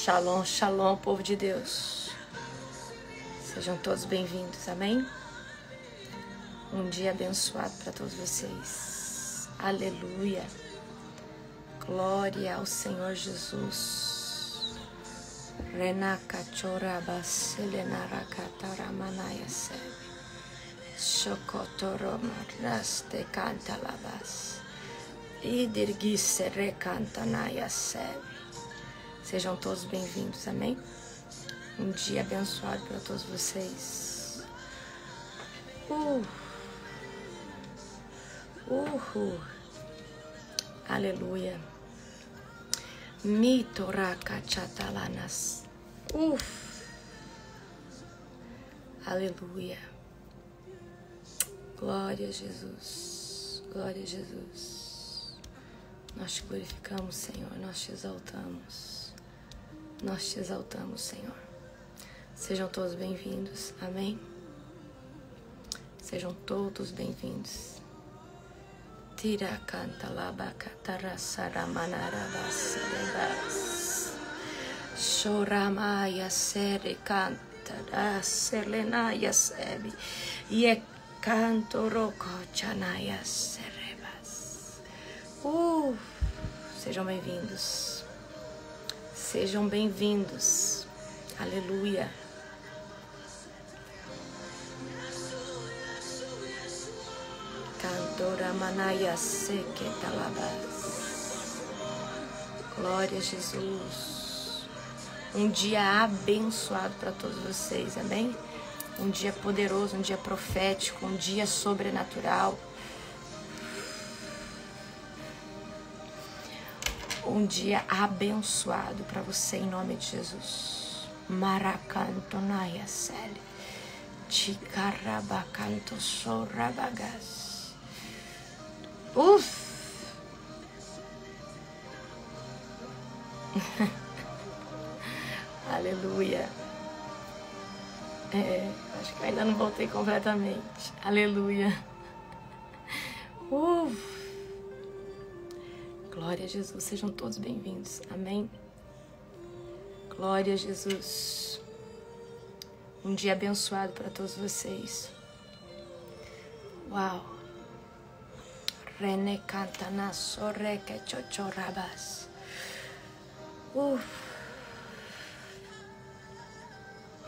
Shalom, shalom, povo de Deus. Sejam todos bem-vindos, amém? Um dia abençoado para todos vocês. Aleluia. Glória ao Senhor Jesus. Renaka chorabas, selenarakataramanáia sebe. Shokotoromadraste cantalabas. Idirgisse recantanaya sebe. Sejam todos bem-vindos, amém? Um dia abençoado para todos vocês. Aleluia. Mitoraka chatalanas. Aleluia. Glória a Jesus. Glória a Jesus. Nós te glorificamos, Senhor. Nós te exaltamos. Nós te exaltamos, Senhor. Sejam todos bem-vindos. Amém? Sejam todos bem-vindos. Tira canta labacatarassaramanarabas. Choramaya sere canta da selenaya sebi. Ye canto roco chanaya serebas. Sejam bem-vindos. Sejam bem-vindos. Aleluia. Cantora manaya sequetalabas. Glória a Jesus. Um dia abençoado para todos vocês, amém? Um dia poderoso, um dia profético, um dia sobrenatural. Um dia abençoado para você em nome de Jesus. Maracantonaya sele. Chicarabacanto sorabagas. Aleluia. Acho que eu ainda não voltei completamente. Aleluia. Glória a Jesus, sejam todos bem-vindos, amém? Glória a Jesus. Um dia abençoado para todos vocês. Uau. Rene canta na sorreca chochorabas. Eu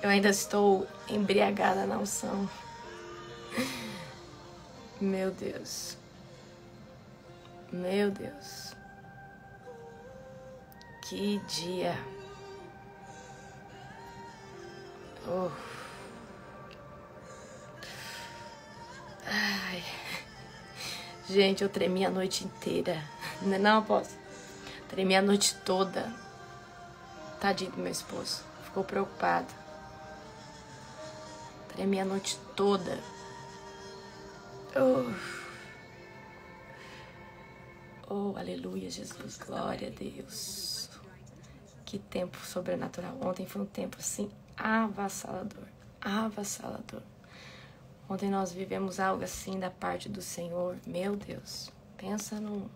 ainda estou embriagada na unção. Meu Deus. Meu Deus. Que dia. Ai. Gente, eu tremi a noite inteira. Não posso. Tremi a noite toda. Tadinho do meu esposo. Ficou preocupado. Tremi a noite toda. Aleluia, Jesus. Glória a Deus. Que tempo sobrenatural. Ontem foi um tempo assim avassalador. Avassalador. Ontem nós vivemos algo assim da parte do Senhor. Meu Deus. Pensa num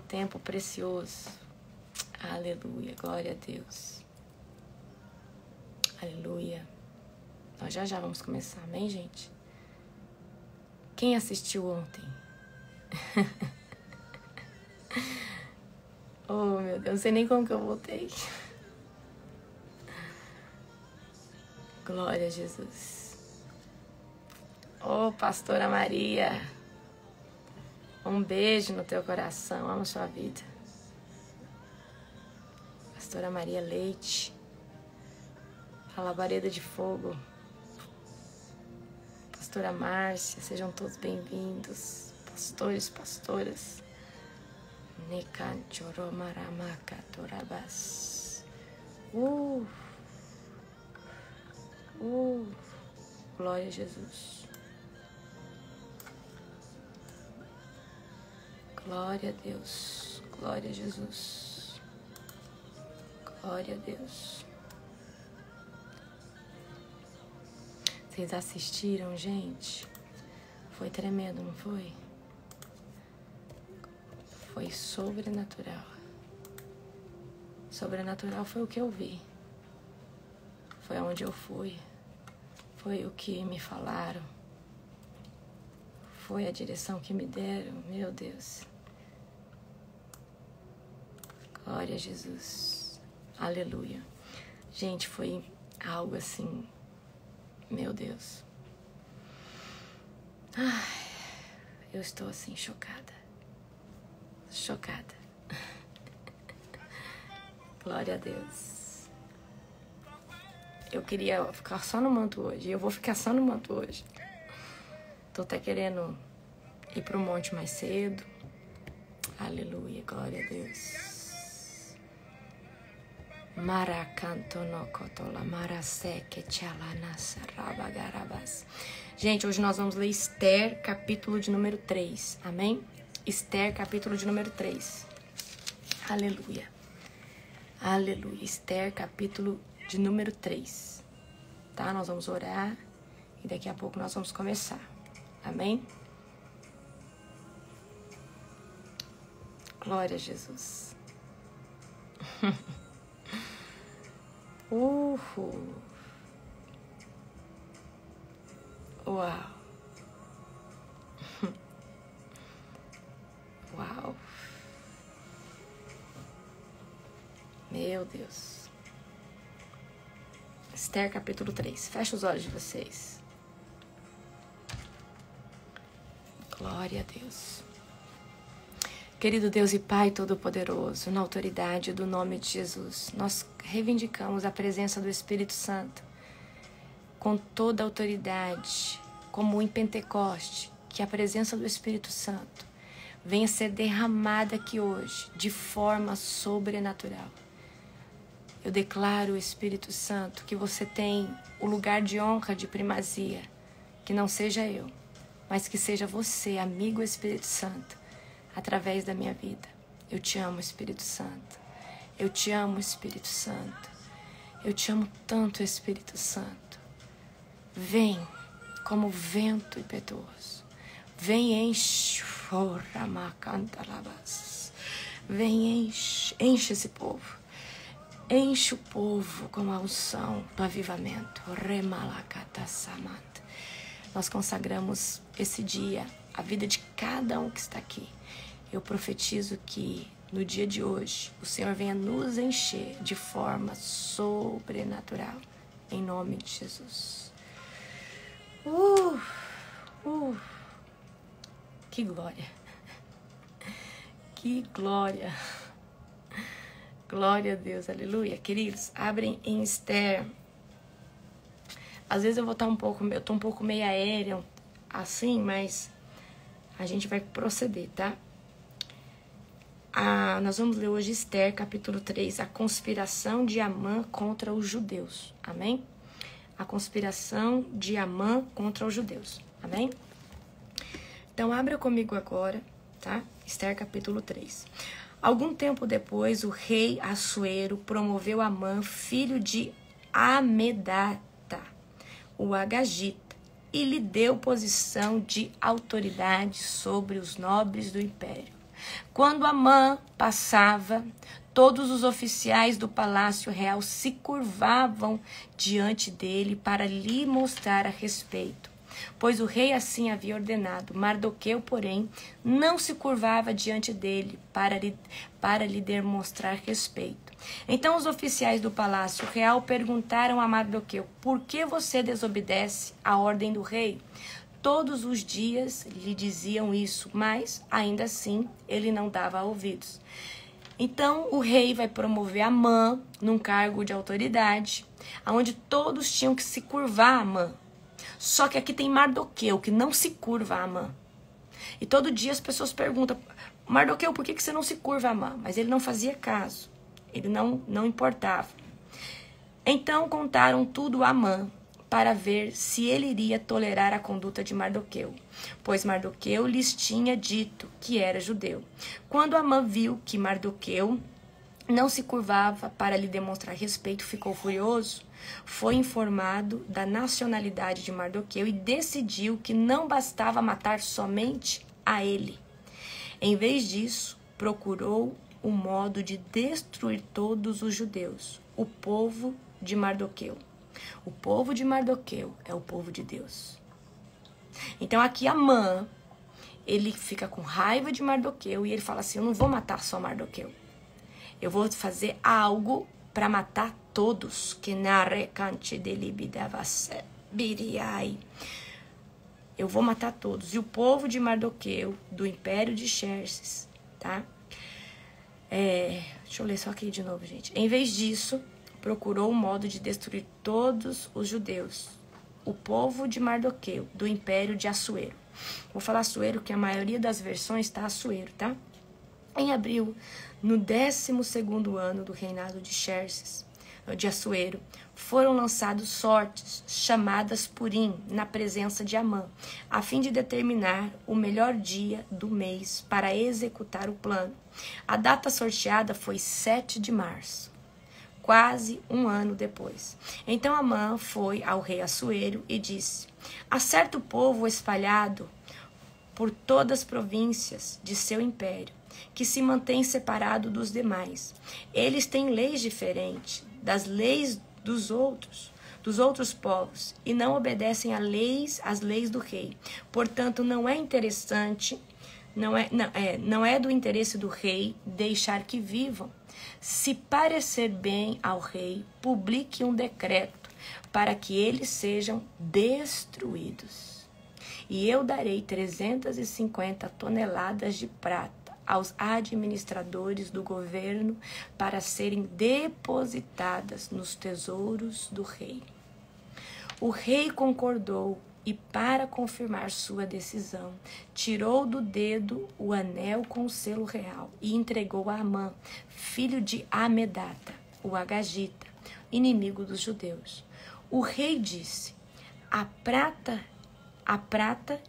tempo precioso. Aleluia. Glória a Deus. Aleluia. Nós já vamos começar. Amém, gente? Quem assistiu ontem? Oh, meu Deus, não sei nem como que eu voltei. Glória a Jesus. Oh, pastora Maria. Um beijo no teu coração. Amo sua vida. Pastora Maria Leite. A labareda de fogo. Pastora Márcia, sejam todos bem-vindos. Pastores, pastoras. Necanchoromaramakatorabas. Glória a Jesus. Glória a Deus. Glória a Jesus. Glória a Deus. Vocês assistiram, gente? Foi tremendo, não foi? Foi sobrenatural. Sobrenatural foi o que eu vi. Foi onde eu fui. Foi o que me falaram. Foi a direção que me deram. Meu Deus. Glória a Jesus. Aleluia. Gente, foi algo assim. Meu Deus. Ai, eu estou assim chocada. Chocada. Glória a Deus. Eu queria ficar só no manto hoje. Eu vou ficar só no manto hoje. Tô até querendo ir pro monte mais cedo. Aleluia. Glória a Deus. Maracantonocotola, maraseke, tchalanassa, rabagarabas. Gente, hoje nós vamos ler Esther, capítulo de número 3. Amém? Esther, capítulo de número 3. Aleluia. Aleluia. Esther, capítulo de número 3. Tá? Nós vamos orar e daqui a pouco nós vamos começar. Amém? Glória a Jesus. Uhul. Uau. Uau. Meu Deus. Esther, capítulo 3. Fecha os olhos de vocês. Glória a Deus. Querido Deus e Pai Todo-Poderoso, na autoridade do nome de Jesus, nós reivindicamos a presença do Espírito Santo com toda a autoridade, como em Pentecoste, que a presença do Espírito Santo venha ser derramada aqui hoje de forma sobrenatural. Eu declaro, Espírito Santo, que você tem o lugar de honra, de primazia, que não seja eu, mas que seja você, amigo Espírito Santo, através da minha vida. Eu te amo, Espírito Santo. Eu te amo, Espírito Santo. Eu te amo tanto, Espírito Santo. Vem como vento impetuoso. Vem, enche. Vem, enche esse povo. Enche o povo com a unção do avivamento. Nós consagramos esse dia, a vida de cada um que está aqui. Eu profetizo que no dia de hoje o Senhor venha nos encher de forma sobrenatural. Em nome de Jesus. Que glória. Que glória. Glória a Deus, aleluia. Queridos, abrem em Esther. Às vezes eu tô um pouco meio aérea, assim, mas a gente vai proceder, tá? Nós vamos ler hoje Esther, capítulo 3, a conspiração de Amã contra os judeus. Amém? A conspiração de Amã contra os judeus. Amém? Então, abra comigo agora, tá? Esther, capítulo 3. Algum tempo depois, o rei Assuero promoveu Amã, filho de Amedata, o Agagita, e lhe deu posição de autoridade sobre os nobres do império. Quando Amã passava, todos os oficiais do palácio real se curvavam diante dele para lhe mostrar a respeito, pois o rei assim havia ordenado. Mardoqueu, porém, não se curvava diante dele para lhe demonstrar respeito. Então os oficiais do palácio real perguntaram a Mardoqueu: por que você desobedece à ordem do rei? Todos os dias lhe diziam isso, mas, ainda assim, ele não dava ouvidos. Então, o rei vai promover Amã num cargo de autoridade, onde todos tinham que se curvar a Amã. Só que aqui tem Mardoqueu, que não se curva a Amã. E todo dia as pessoas perguntam: Mardoqueu, por que você não se curva a Amã? Mas ele não fazia caso, ele não importava. Então, contaram tudo a Amã, para ver se ele iria tolerar a conduta de Mardoqueu, pois Mardoqueu lhes tinha dito que era judeu. Quando Amã viu que Mardoqueu não se curvava para lhe demonstrar respeito, ficou furioso. Foi informado da nacionalidade de Mardoqueu e decidiu que não bastava matar somente a ele. Em vez disso, procurou o modo de destruir todos os judeus, o povo de Mardoqueu. O povo de Mardoqueu é o povo de Deus. Então aqui Amã, ele fica com raiva de Mardoqueu e ele fala assim, eu não vou matar só Mardoqueu. Eu vou fazer algo para matar todos. Eu vou matar todos. E o povo de Mardoqueu, do império de Xerxes, tá? Deixa eu ler só aqui de novo, gente. Em vez disso, procurou um modo de destruir todos os judeus. O povo de Mardoqueu, do império de Assuero. Vou falar Assuero, que a maioria das versões está Assuero, tá? Em abril, no 12º ano do reinado de Xerxes, de Assuero, foram lançados sortes, chamadas Purim, na presença de Amã, a fim de determinar o melhor dia do mês para executar o plano. A data sorteada foi 7 de março, quase um ano depois. Então Amã foi ao rei Assuero e disse, há certo povo espalhado por todas as províncias de seu império, que se mantém separado dos demais. Eles têm leis diferentes das leis dos outros povos, e não obedecem às leis do rei. Portanto, não é interessante, não é do interesse do rei deixar que vivam. Se parecer bem ao rei, publique um decreto para que eles sejam destruídos. E eu darei 350 toneladas de prata aos administradores do governo para serem depositadas nos tesouros do rei. O rei concordou e, para confirmar sua decisão, tirou do dedo o anel com o selo real e entregou a Amã, filho de Amedata, o Agagita, inimigo dos judeus. O rei disse, a prata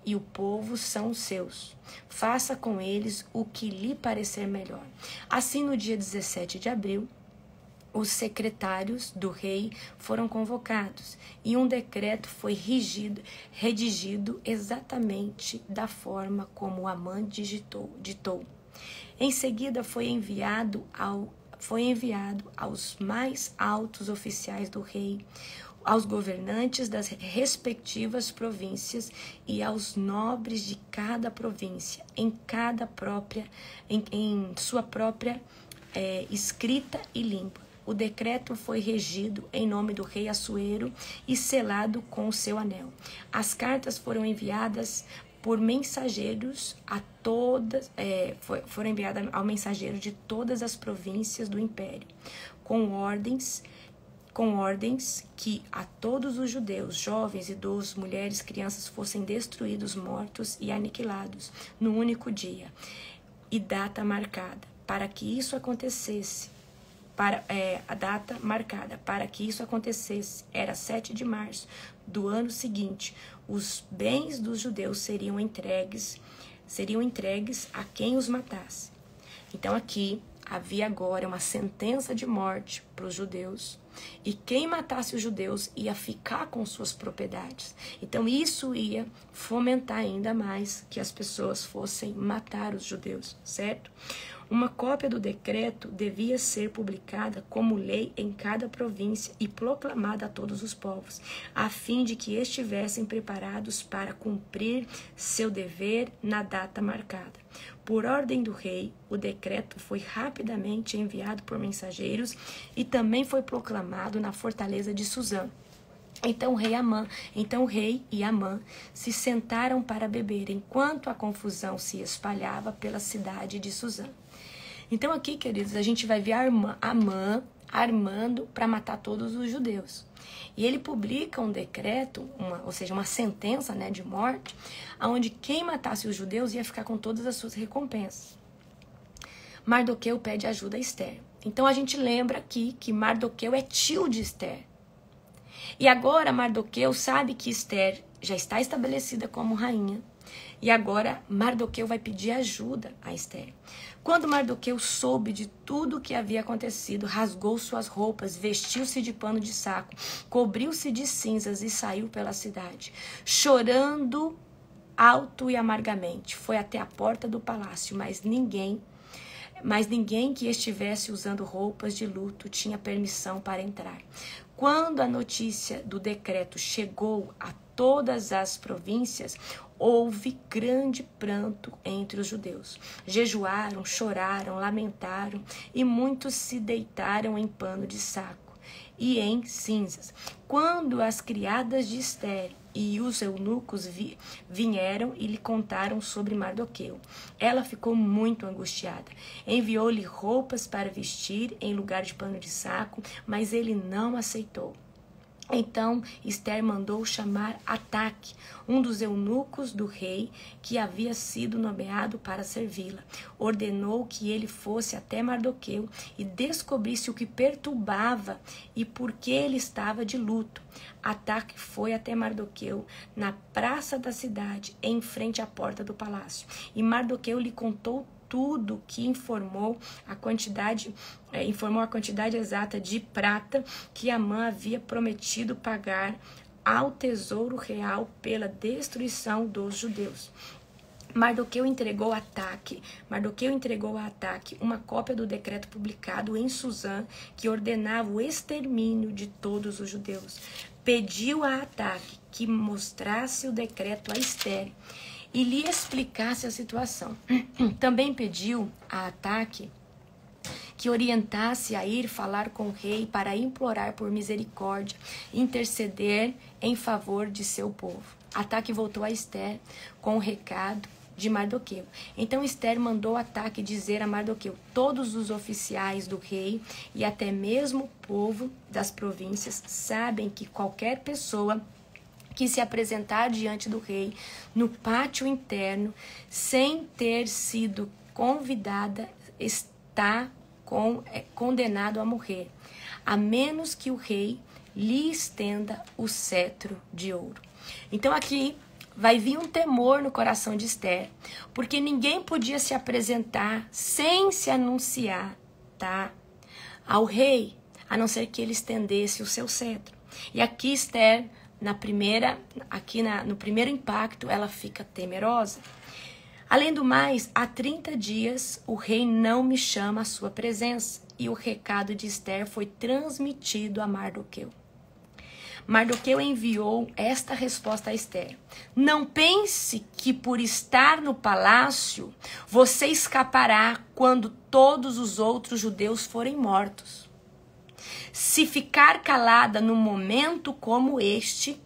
e o povo são seus. Faça com eles o que lhe parecer melhor. Assim, no dia 17 de abril, os secretários do rei foram convocados e um decreto foi redigido exatamente da forma como Amã ditou. Em seguida, foi enviado aos mais altos oficiais do rei, aos governantes das respectivas províncias e aos nobres de cada província, em sua própria escrita e língua. O decreto foi regido em nome do rei Assuero e selado com o seu anel. As cartas foram enviadas por mensageiros foram enviadas ao mensageiro de todas as províncias do império, com ordens que a todos os judeus, jovens, idosos, mulheres, crianças, fossem destruídos, mortos e aniquilados no único dia e data marcada. Para que isso acontecesse, a data marcada para que isso acontecesse era 7 de março do ano seguinte. Os bens dos judeus seriam entregues a quem os matasse. Então aqui havia agora uma sentença de morte para os judeus, e quem matasse os judeus ia ficar com suas propriedades. Então isso ia fomentar ainda mais que as pessoas fossem matar os judeus, certo? Uma cópia do decreto devia ser publicada como lei em cada província e proclamada a todos os povos, a fim de que estivessem preparados para cumprir seu dever na data marcada. Por ordem do rei, o decreto foi rapidamente enviado por mensageiros e também foi proclamado na fortaleza de Suzã. Então o rei e Amã se sentaram para beber, enquanto a confusão se espalhava pela cidade de Suzã. Então aqui, queridos, a gente vai ver Amã armando para matar todos os judeus. E ele publica um decreto, ou seja, uma sentença, né, de morte, onde quem matasse os judeus ia ficar com todas as suas recompensas. Mardoqueu pede ajuda a Esther. Então a gente lembra aqui que Mardoqueu é tio de Esther. E agora Mardoqueu sabe que Esther já está estabelecida como rainha. E agora Mardoqueu vai pedir ajuda a Esther. Quando Mardoqueu soube de tudo o que havia acontecido, rasgou suas roupas, vestiu-se de pano de saco, cobriu-se de cinzas e saiu pela cidade, chorando alto e amargamente. Foi até a porta do palácio, mas mas ninguém que estivesse usando roupas de luto tinha permissão para entrar. Quando a notícia do decreto chegou a todas as províncias, houve grande pranto entre os judeus. Jejuaram, choraram, lamentaram, e muitos se deitaram em pano de saco e em cinzas. Quando as criadas de Ester e os eunucos vieram e lhe contaram sobre Mardoqueu, ela ficou muito angustiada. Enviou-lhe roupas para vestir em lugar de pano de saco, mas ele não aceitou. Então Ester mandou chamar Ataque, um dos eunucos do rei, que havia sido nomeado para servi-la. Ordenou que ele fosse até Mardoqueu e descobrisse o que perturbava e por que ele estava de luto. Ataque foi até Mardoqueu na praça da cidade, em frente à porta do palácio. E Mardoqueu lhe contou tudo, que informou a quantidade exata de prata que Amã havia prometido pagar ao tesouro real pela destruição dos judeus. Mardoqueu entregou a Ataque uma cópia do decreto publicado em Susã, que ordenava o extermínio de todos os judeus. Pediu a Ataque que mostrasse o decreto a Ester e lhe explicasse a situação. Também pediu a Ataque que orientasse a ir falar com o rei para implorar por misericórdia, interceder em favor de seu povo. Ataque voltou a Ester com o recado de Mardoqueu. Então Ester mandou Ataque dizer a Mardoqueu: todos os oficiais do rei e até mesmo o povo das províncias sabem que qualquer pessoa que se apresentar diante do rei no pátio interno sem ter sido convidada está condenado a morrer, a menos que o rei lhe estenda o cetro de ouro. Então aqui vai vir um temor no coração de Ester, porque ninguém podia se apresentar sem se anunciar, tá, ao rei, a não ser que ele estendesse o seu cetro. E aqui Ester, no primeiro impacto, ela fica temerosa. Além do mais, há 30 dias o rei não me chama à sua presença, e o recado de Ester foi transmitido a Mardoqueu. Mardoqueu enviou esta resposta a Ester: não pense que por estar no palácio você escapará quando todos os outros judeus forem mortos. Se ficar calada num momento como este,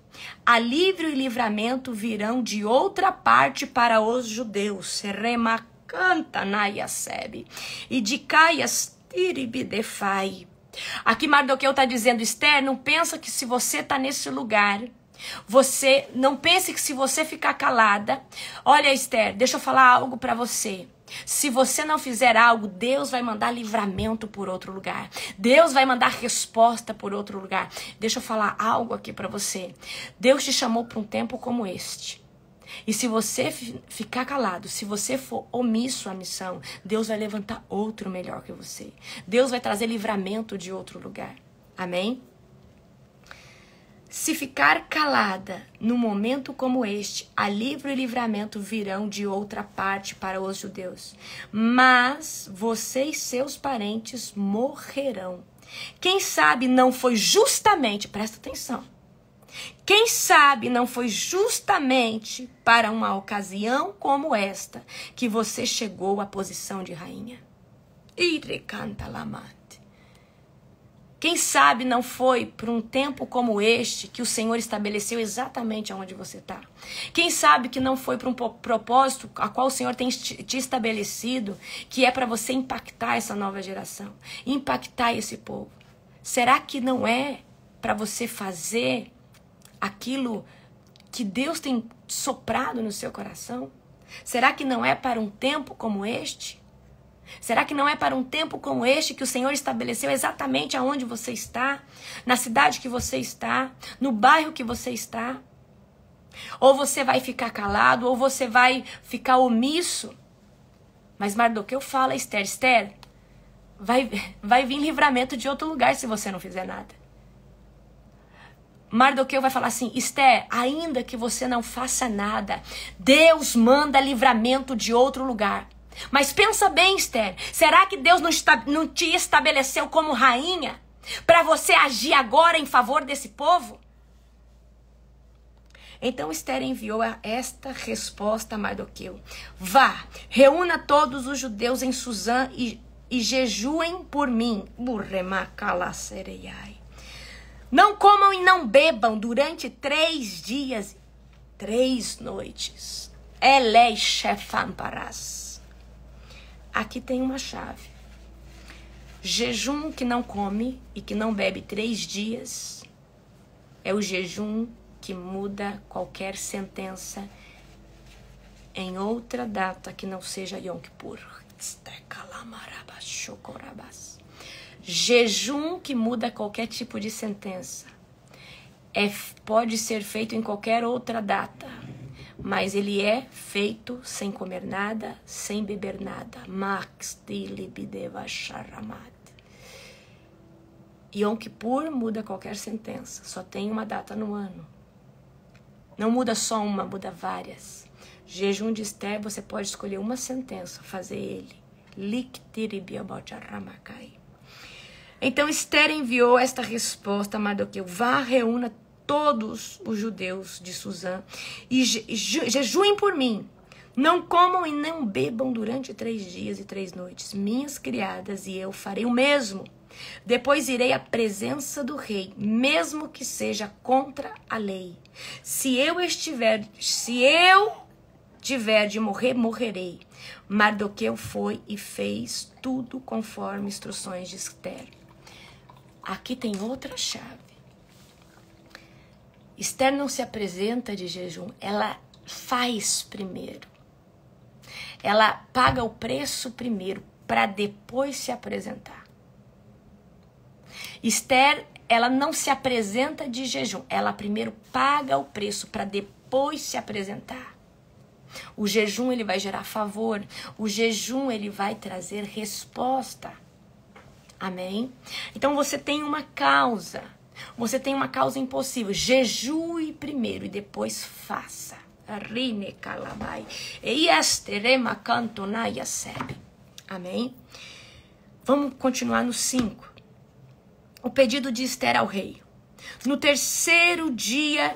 alívio e livramento virão de outra parte para os judeus. Remacanta naiasebe e de caias tiribidefai. Aqui Mardoqueu está dizendo: Ester, não pensa que se você está nesse lugar, não pense que se você ficar calada, olha Ester, deixa eu falar algo para você. Se você não fizer algo, Deus vai mandar livramento por outro lugar. Deus vai mandar resposta por outro lugar. Deixa eu falar algo aqui para você. Deus te chamou para um tempo como este. E se você ficar calado, se você for omisso à missão, Deus vai levantar outro melhor que você. Deus vai trazer livramento de outro lugar. Amém? Se ficar calada num momento como este, alívio e livramento virão de outra parte para os judeus. Mas você e seus parentes morrerão. Quem sabe não foi justamente, presta atenção, quem sabe não foi justamente para uma ocasião como esta que você chegou à posição de rainha. Quem sabe não foi para um tempo como este que o Senhor estabeleceu exatamente aonde você está. Quem sabe que não foi para um propósito a qual o Senhor tem te estabelecido, que é para você impactar essa nova geração, impactar esse povo. Será que não é para você fazer aquilo que Deus tem soprado no seu coração? Será que não é para um tempo como este? Será que não é para um tempo como este que o Senhor estabeleceu exatamente aonde você está? Na cidade que você está? No bairro que você está? Ou você vai ficar calado, ou você vai ficar omisso? Mas Mardoqueu fala a Ester: Ester, vai vir livramento de outro lugar se você não fizer nada. Mardoqueu vai falar assim: Ester, ainda que você não faça nada, Deus manda livramento de outro lugar. Mas pensa bem, Esther, será que Deus não te estabeleceu como rainha para você agir agora em favor desse povo? Então Esther enviou esta resposta a Mardoqueu: vá, reúna todos os judeus em Suzã e jejuem por mim. Não comam e não bebam durante 3 dias e 3 noites. Elei Shefamparas. Aqui tem uma chave. Jejum que não come e que não bebe 3 dias é o jejum que muda qualquer sentença em outra data que não seja Yom Kippur. Jejum que muda qualquer tipo de sentença pode ser feito em qualquer outra data, mas ele é feito sem comer nada, sem beber nada. Yom Kippur muda qualquer sentença, só tem uma data no ano. Não muda só uma, muda várias. Jejum de Esther, você pode escolher uma sentença, fazer ele. Então Esther enviou esta resposta a Mardoqueu: vá, reúna todos os judeus de Suzã e jejuem por mim. Não comam e não bebam durante 3 dias e 3 noites. Minhas criadas e eu farei o mesmo. Depois irei à presença do rei, mesmo que seja contra a lei. Se eu tiver de morrer, morrerei. Mardoqueu foi e fez tudo conforme instruções de Esther. Aqui tem outra chave. Esther não se apresenta de jejum, ela faz primeiro. Ela paga o preço primeiro, para depois se apresentar. Esther, ela não se apresenta de jejum, ela primeiro paga o preço para depois se apresentar. O jejum, ele vai gerar favor, o jejum, ele vai trazer resposta. Amém? Então você tem uma causa impossível, jejue primeiro e depois faça. Amém? Vamos continuar no 5. O pedido de Esther ao rei. No 3º dia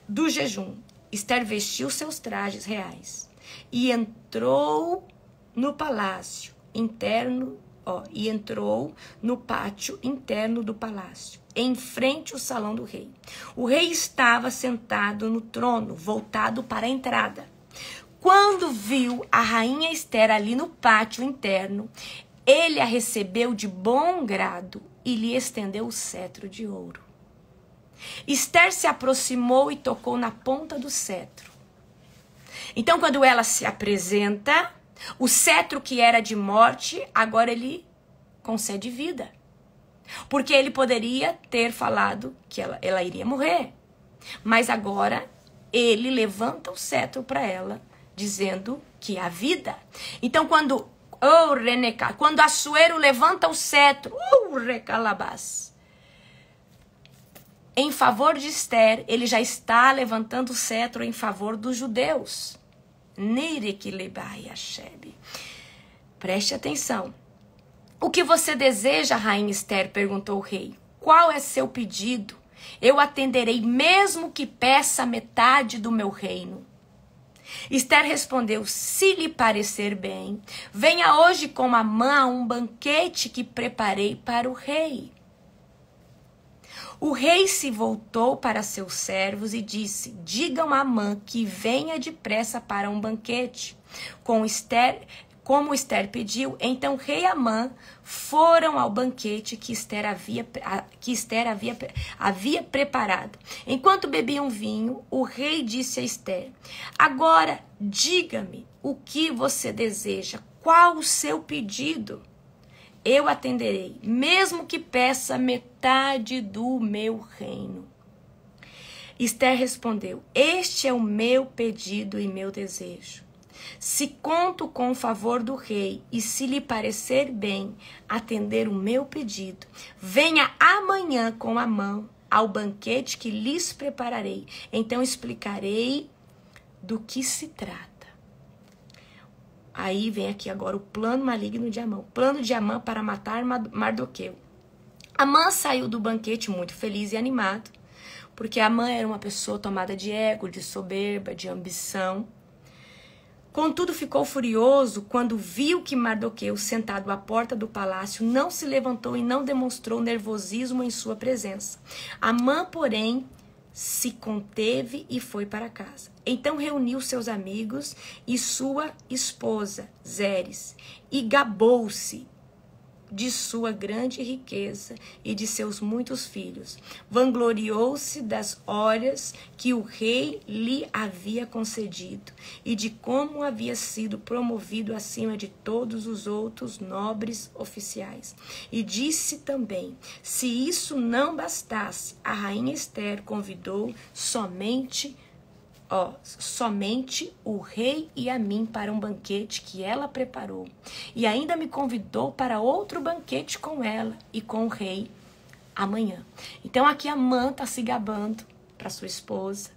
do jejum, Esther vestiu seus trajes reais e entrou no palácio interno, e entrou no pátio interno do palácio, em frente ao salão do rei. O rei estava sentado no trono, voltado para a entrada. Quando viu a rainha Esther ali no pátio interno, ele a recebeu de bom grado e lhe estendeu o cetro de ouro. Esther se aproximou e tocou na ponta do cetro. Então, quando ela se apresenta, o cetro que era de morte, agora ele concede vida. Porque ele poderia ter falado que ela iria morrer. Mas agora, ele levanta o cetro para ela, dizendo que há vida. Então, quando Assuero levanta o cetro, recalabás, em favor de Esther, ele já está levantando o cetro em favor dos judeus. Preste atenção. O que você deseja, rainha Esther? Perguntou o rei. Qual é seu pedido? Eu atenderei, mesmo que peça metade do meu reino. Esther respondeu: se lhe parecer bem, venha hoje com Amã a um banquete que preparei para o rei. O rei se voltou para seus servos e disse: digam a Amã que venha depressa para um banquete. Como Esther pediu, então rei Amã foram ao banquete que Esther havia preparado. Enquanto bebiam vinho, o rei disse a Esther: agora diga-me o que você deseja, qual o seu pedido? Eu atenderei, mesmo que peça metade do meu reino. Esther respondeu: este é o meu pedido e meu desejo. Se conto com o favor do rei e se lhe parecer bem atender o meu pedido, venha amanhã com Amã ao banquete que lhes prepararei. Então explicarei do que se trata. aí vem aqui agora o plano maligno de Amã. O plano de Amã para matar Mardoqueu. Amã saiu do banquete muito feliz e animado, porque Amã era uma pessoa tomada de ego, de soberba, de ambição. Contudo, ficou furioso quando viu que Mardoqueu, sentado à porta do palácio, não se levantou e não demonstrou nervosismo em sua presença. Amã, porém, se conteve e foi para casa. Então reuniu seus amigos e sua esposa, Zeres, e gabou-se de sua grande riqueza e de seus muitos filhos. Vangloriou-se das horas que o rei lhe havia concedido e de como havia sido promovido acima de todos os outros nobres oficiais. E disse também, se isso não bastasse, a rainha Ester convidou somente o rei e a mim para um banquete que ela preparou. E ainda me convidou para outro banquete com ela e com o rei amanhã. Então aqui Amã está se gabando para sua esposa.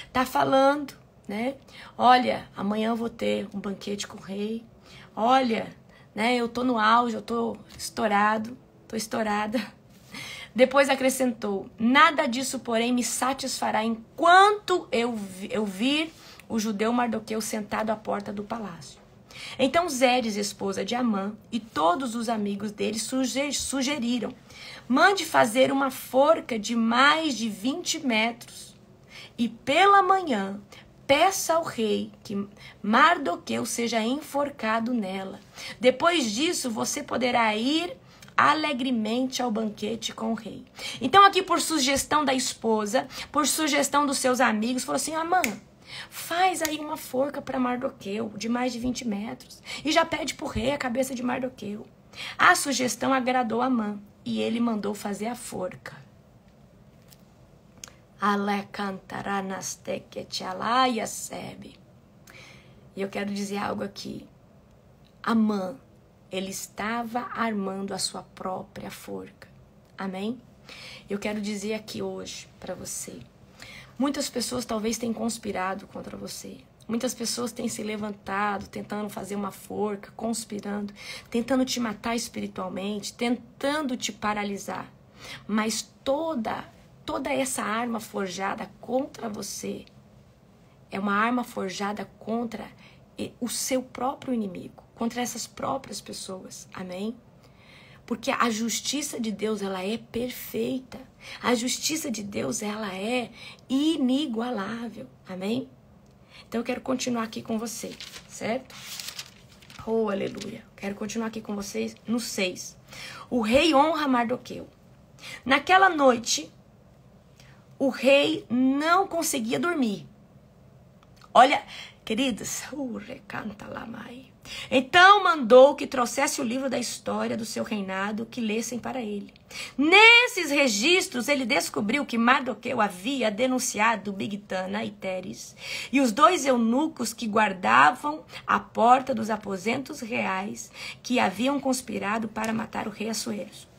Está falando, né? Olha, amanhã eu vou ter um banquete com o rei. Olha, né? Eu tô no auge, eu tô estourada. Depois acrescentou, nada disso, porém, me satisfará enquanto eu vir o judeu Mardoqueu sentado à porta do palácio. Então Zeres, esposa de Amã, e todos os amigos dele sugeriram, mande fazer uma forca de mais de 20 metros, e pela manhã peça ao rei que Mardoqueu seja enforcado nela. Depois disso, você poderá ir alegremente ao banquete com o rei. Então aqui, por sugestão da esposa, por sugestão dos seus amigos, falou assim, Amã, faz aí uma forca para Mardoqueu de mais de 20 metros e já pede pro rei a cabeça de Mardoqueu. A sugestão agradou Amã e ele mandou fazer a forca. E eu quero dizer algo aqui. Amã, ele estava armando a sua própria forca. Amém? Eu quero dizer aqui hoje para você. Muitas pessoas talvez tenham conspirado contra você. Muitas pessoas têm se levantado, tentando fazer uma forca, conspirando, tentando te matar espiritualmente, tentando te paralisar. Mas toda essa arma forjada contra você é uma arma forjada contra o seu próprio inimigo. Contra essas próprias pessoas, amém? Porque a justiça de Deus, ela é perfeita. A justiça de Deus, ela é inigualável, amém? Então eu quero continuar aqui com você, certo? Oh, aleluia. Quero continuar aqui com vocês no 6. O rei honra Mardoqueu. Naquela noite, o rei não conseguia dormir. Olha, queridos, recanta lá, mãe. Então mandou que trouxesse o livro da história do seu reinado, que lessem para ele. Nesses registros, ele descobriu que Mardoqueu havia denunciado Bigtana e Teres e os 2 eunucos que guardavam a porta dos aposentos reais, que haviam conspirado para matar o rei Assuero.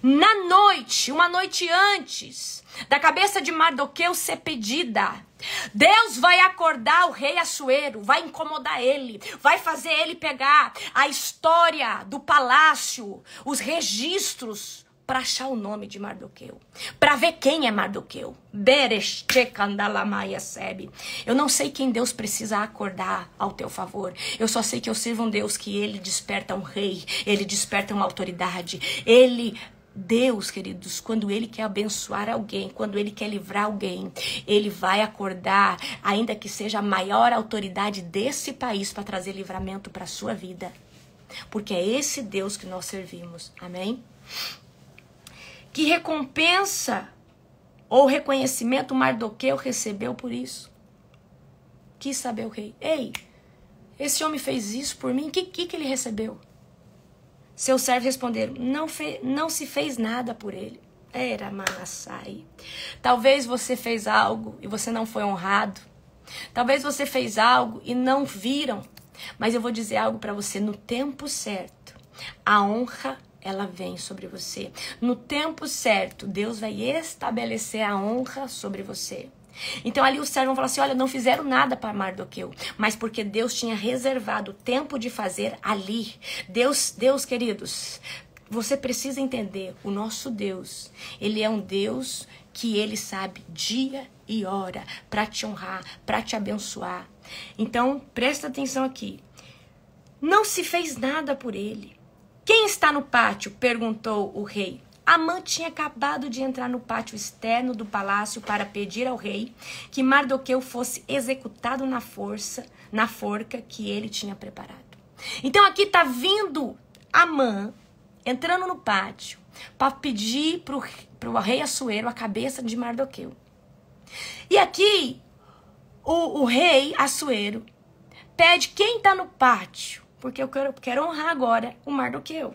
Na noite, uma noite antes da cabeça de Mardoqueu ser pedida, Deus vai acordar o rei Assuero, vai incomodar ele, vai fazer ele pegar a história do palácio, os registros, para achar o nome de Mardoqueu, para ver quem é Mardoqueu. Eu não sei quem Deus precisa acordar ao teu favor. Eu só sei que eu sirvo um Deus que ele desperta um rei, ele desperta uma autoridade. Deus, queridos, quando ele quer abençoar alguém, quando ele quer livrar alguém, ele vai acordar, ainda que seja a maior autoridade desse país, para trazer livramento para a sua vida. Porque é esse Deus que nós servimos. Amém? Que recompensa ou reconhecimento Mardoqueu recebeu por isso? Quis saber o rei. Ei, esse homem fez isso por mim, o que ele recebeu? Seus servos responderam, não se fez nada por ele. Era Manassai. Talvez você fez algo e você não foi honrado. Talvez você fez algo e não viram. Mas eu vou dizer algo para você, no tempo certo, a honra, ela vem sobre você. No tempo certo, Deus vai estabelecer a honra sobre você. Então ali os servos vão falar assim, olha, não fizeram nada para Mardoqueu, mas porque Deus tinha reservado o tempo de fazer ali. Deus, queridos, você precisa entender, o nosso Deus, ele é um Deus que ele sabe dia e hora para te honrar, para te abençoar. Então, presta atenção aqui. Não se fez nada por ele. Quem está no pátio? Perguntou o rei. Amã tinha acabado de entrar no pátio externo do palácio para pedir ao rei que Mardoqueu fosse executado na forca que ele tinha preparado. Então aqui está vindo Amã, entrando no pátio, para pedir para o rei Assuero a cabeça de Mardoqueu. E aqui, o rei Assuero pede quem está no pátio, porque eu quero honrar agora o Mardoqueu.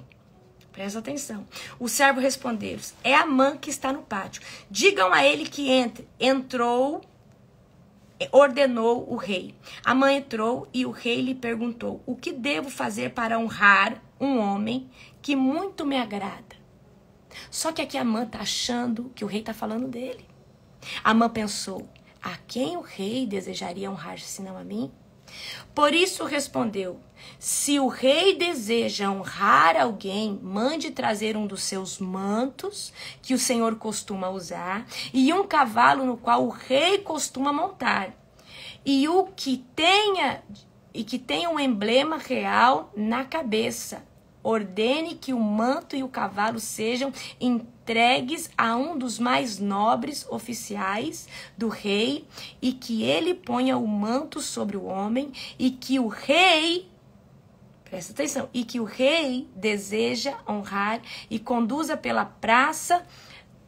Presta atenção. O servo respondeu, é Amã que está no pátio. Digam a ele que entre. Entrou, ordenou o rei. Amã entrou e o rei lhe perguntou, o que devo fazer para honrar um homem que muito me agrada? Só que aqui Amã está achando que o rei está falando dele. Amã pensou, a quem o rei desejaria honrar senão a mim? Por isso respondeu, se o rei deseja honrar alguém, mande trazer um dos seus mantos que o Senhor costuma usar e um cavalo no qual o rei costuma montar e que tenha um emblema real na cabeça. Ordene que o manto e o cavalo sejam entregues a um dos mais nobres oficiais do rei e que ele ponha o manto sobre o homem e que o rei, presta atenção, e que o rei deseja honrar e conduza pela praça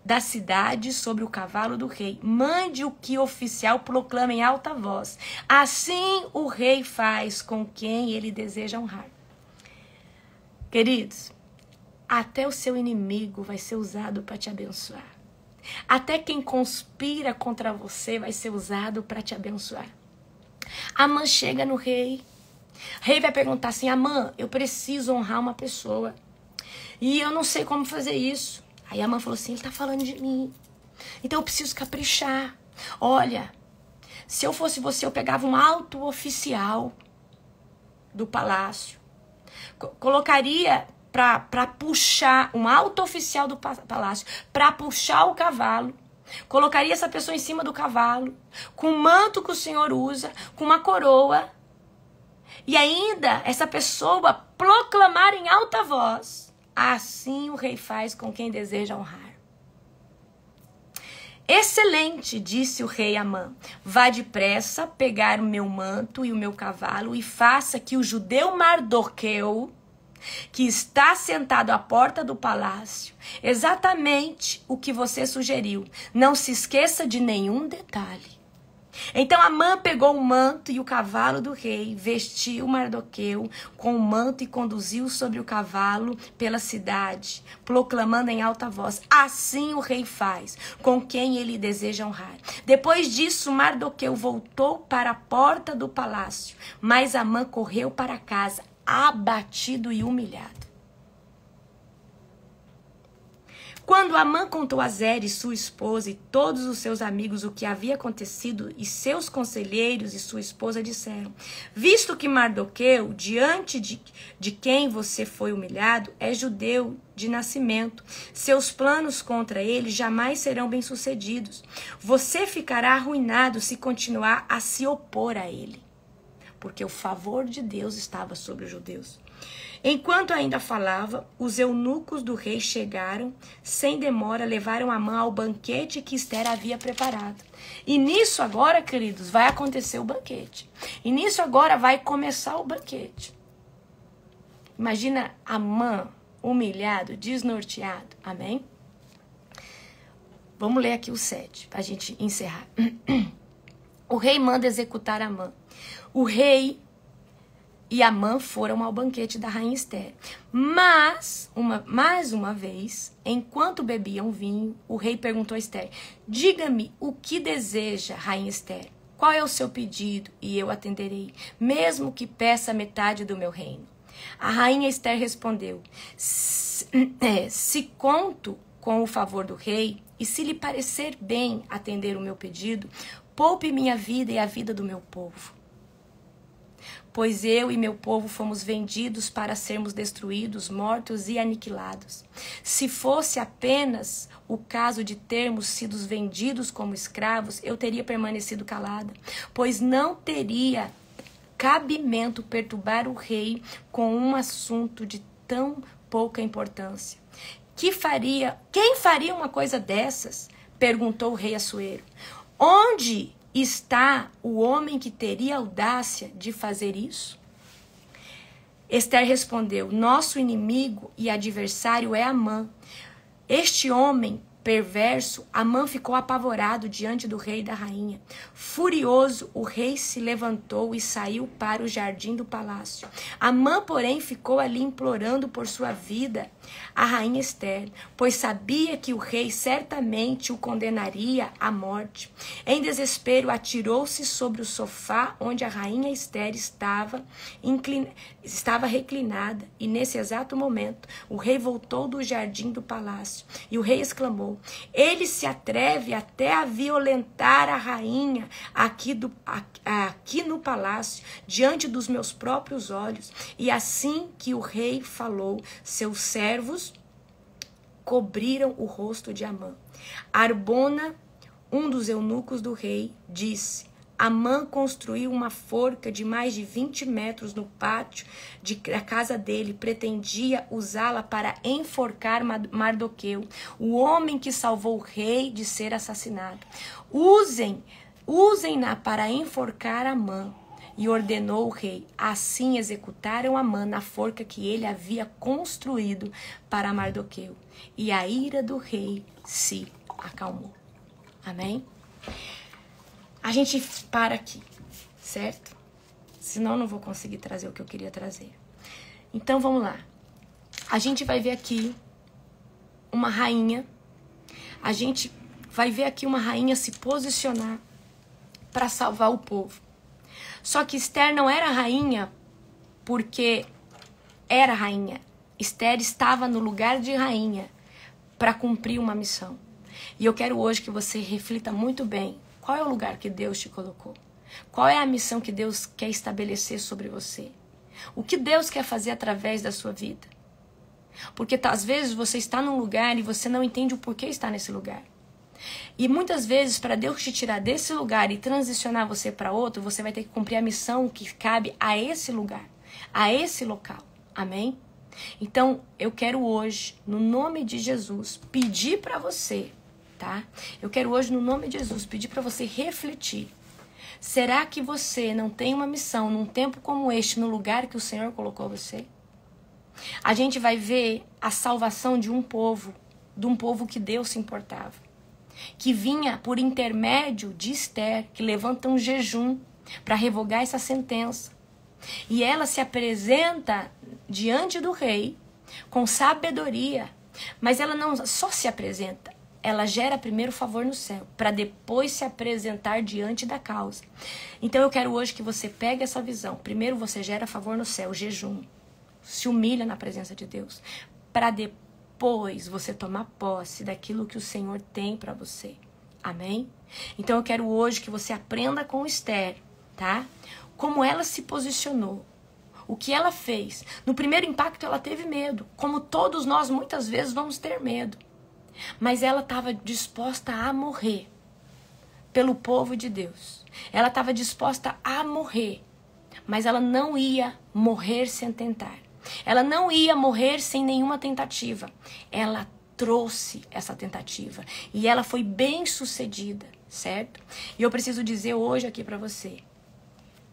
da cidade sobre o cavalo do rei. Mande o que o oficial proclama em alta voz. Assim o rei faz com quem ele deseja honrar. Queridos, até o seu inimigo vai ser usado para te abençoar. Até quem conspira contra você vai ser usado para te abençoar. Amã chega no rei. O rei vai perguntar assim, Amã, eu preciso honrar uma pessoa. E eu não sei como fazer isso. Aí Amã falou assim, ele está falando de mim. Então eu preciso caprichar. Olha, se eu fosse você, eu pegava um alto oficial do palácio. Colocaria para puxar um alto oficial do palácio, para puxar o cavalo. Colocaria essa pessoa em cima do cavalo, com o manto que o Senhor usa, com uma coroa. E ainda essa pessoa proclamar em alta voz. Assim o rei faz com quem deseja honrar. Excelente, disse o rei Amã. Vá depressa pegar o meu manto e o meu cavalo e faça que o judeu Mardoqueu, que está sentado à porta do palácio, exatamente o que você sugeriu. Não se esqueça de nenhum detalhe. Então Amã pegou o manto e o cavalo do rei, vestiu Mardoqueu com o manto e conduziu sobre o cavalo pela cidade, proclamando em alta voz, assim o rei faz com quem ele deseja honrar. Depois disso, Mardoqueu voltou para a porta do palácio, mas Amã correu para casa, abatido e humilhado. Quando Amã contou a Zeres, sua esposa, e todos os seus amigos o que havia acontecido, e seus conselheiros e sua esposa disseram, visto que Mardoqueu, diante de quem você foi humilhado, é judeu de nascimento, seus planos contra ele jamais serão bem-sucedidos. Você ficará arruinado se continuar a se opor a ele, porque o favor de Deus estava sobre os judeus. Enquanto ainda falava, os eunucos do rei chegaram, sem demora, levaram Amã ao banquete que Ester havia preparado. E nisso agora, queridos, vai acontecer o banquete. E nisso agora vai começar o banquete. Imagina Amã humilhado, desnorteado. Amém? Vamos ler aqui o 7, para a gente encerrar. O rei manda executar Amã. O rei e Amã foram ao banquete da rainha Ester. Mas, mais uma vez, enquanto bebiam vinho, o rei perguntou a Ester, diga-me o que deseja, rainha Ester. Qual é o seu pedido? E eu atenderei, mesmo que peça metade do meu reino. A rainha Ester respondeu, se conto com o favor do rei, e se lhe parecer bem atender o meu pedido, Poupe minha vida e a vida do meu povo. Pois eu e meu povo fomos vendidos para sermos destruídos, mortos e aniquilados. Se fosse apenas o caso de termos sido vendidos como escravos, eu teria permanecido calada, pois não teria cabimento perturbar o rei com um assunto de tão pouca importância. Quem faria uma coisa dessas? Perguntou o rei Assuero. Onde está o homem que teria audácia de fazer isso? Esther respondeu: nosso inimigo e adversário é Amã. Este homem perverso, Amã ficou apavorado diante do rei e da rainha. Furioso, o rei se levantou e saiu para o jardim do palácio. Amã, porém, ficou ali implorando por sua vida a rainha Esther, pois sabia que o rei certamente o condenaria à morte. Em desespero, atirou-se sobre o sofá onde a rainha Esther estava reclinada, e nesse exato momento, o rei voltou do jardim do palácio, e o rei exclamou: ele se atreve até a violentar a rainha aqui no palácio, diante dos meus próprios olhos. E assim que o rei falou, seus servos cobriram o rosto de Amã. Arbona, um dos eunucos do rei, disse: Amã construiu uma forca de mais de 20 metros no pátio da casa dele. Pretendia usá-la para enforcar Mardoqueu, o homem que salvou o rei de ser assassinado. Usem-na para enforcar Amã. E ordenou o rei. Assim executaram Amã na forca que ele havia construído para Mardoqueu. E a ira do rei se acalmou. Amém? A gente para aqui, certo? Senão eu não vou conseguir trazer o que eu queria trazer. Então vamos lá. A gente vai ver aqui uma rainha. A gente vai ver aqui uma rainha se posicionar para salvar o povo. Só que Esther não era rainha porque era rainha. Esther estava no lugar de rainha para cumprir uma missão. E eu quero hoje que você reflita muito bem. Qual é o lugar que Deus te colocou? Qual é a missão que Deus quer estabelecer sobre você? O que Deus quer fazer através da sua vida? Porque às vezes você está num lugar e você não entende o porquê está nesse lugar. E muitas vezes, para Deus te tirar desse lugar e transicionar você para outro, você vai ter que cumprir a missão que cabe a esse lugar, a esse local. Amém? Então, eu quero hoje, no nome de Jesus, pedir para você, tá? Eu quero hoje, no nome de Jesus, pedir para você refletir. Será que você não tem uma missão num tempo como este, no lugar que o Senhor colocou você? A gente vai ver a salvação de um povo que Deus se importava, que vinha por intermédio de Esther, que levanta um jejum para revogar essa sentença. E ela se apresenta diante do rei com sabedoria, mas ela não só se apresenta, ela gera primeiro favor no céu, para depois se apresentar diante da causa. Então eu quero hoje que você pegue essa visão. Primeiro você gera favor no céu, jejum, se humilha na presença de Deus, para depois você tomar posse daquilo que o Senhor tem para você. Amém? Então eu quero hoje que você aprenda com Esther, tá? Como ela se posicionou, o que ela fez. No primeiro impacto ela teve medo, como todos nós muitas vezes vamos ter medo. Mas ela estava disposta a morrer pelo povo de Deus. Ela estava disposta a morrer, mas ela não ia morrer sem tentar. Ela não ia morrer sem nenhuma tentativa. Ela trouxe essa tentativa e ela foi bem sucedida, certo? E eu preciso dizer hoje aqui para você: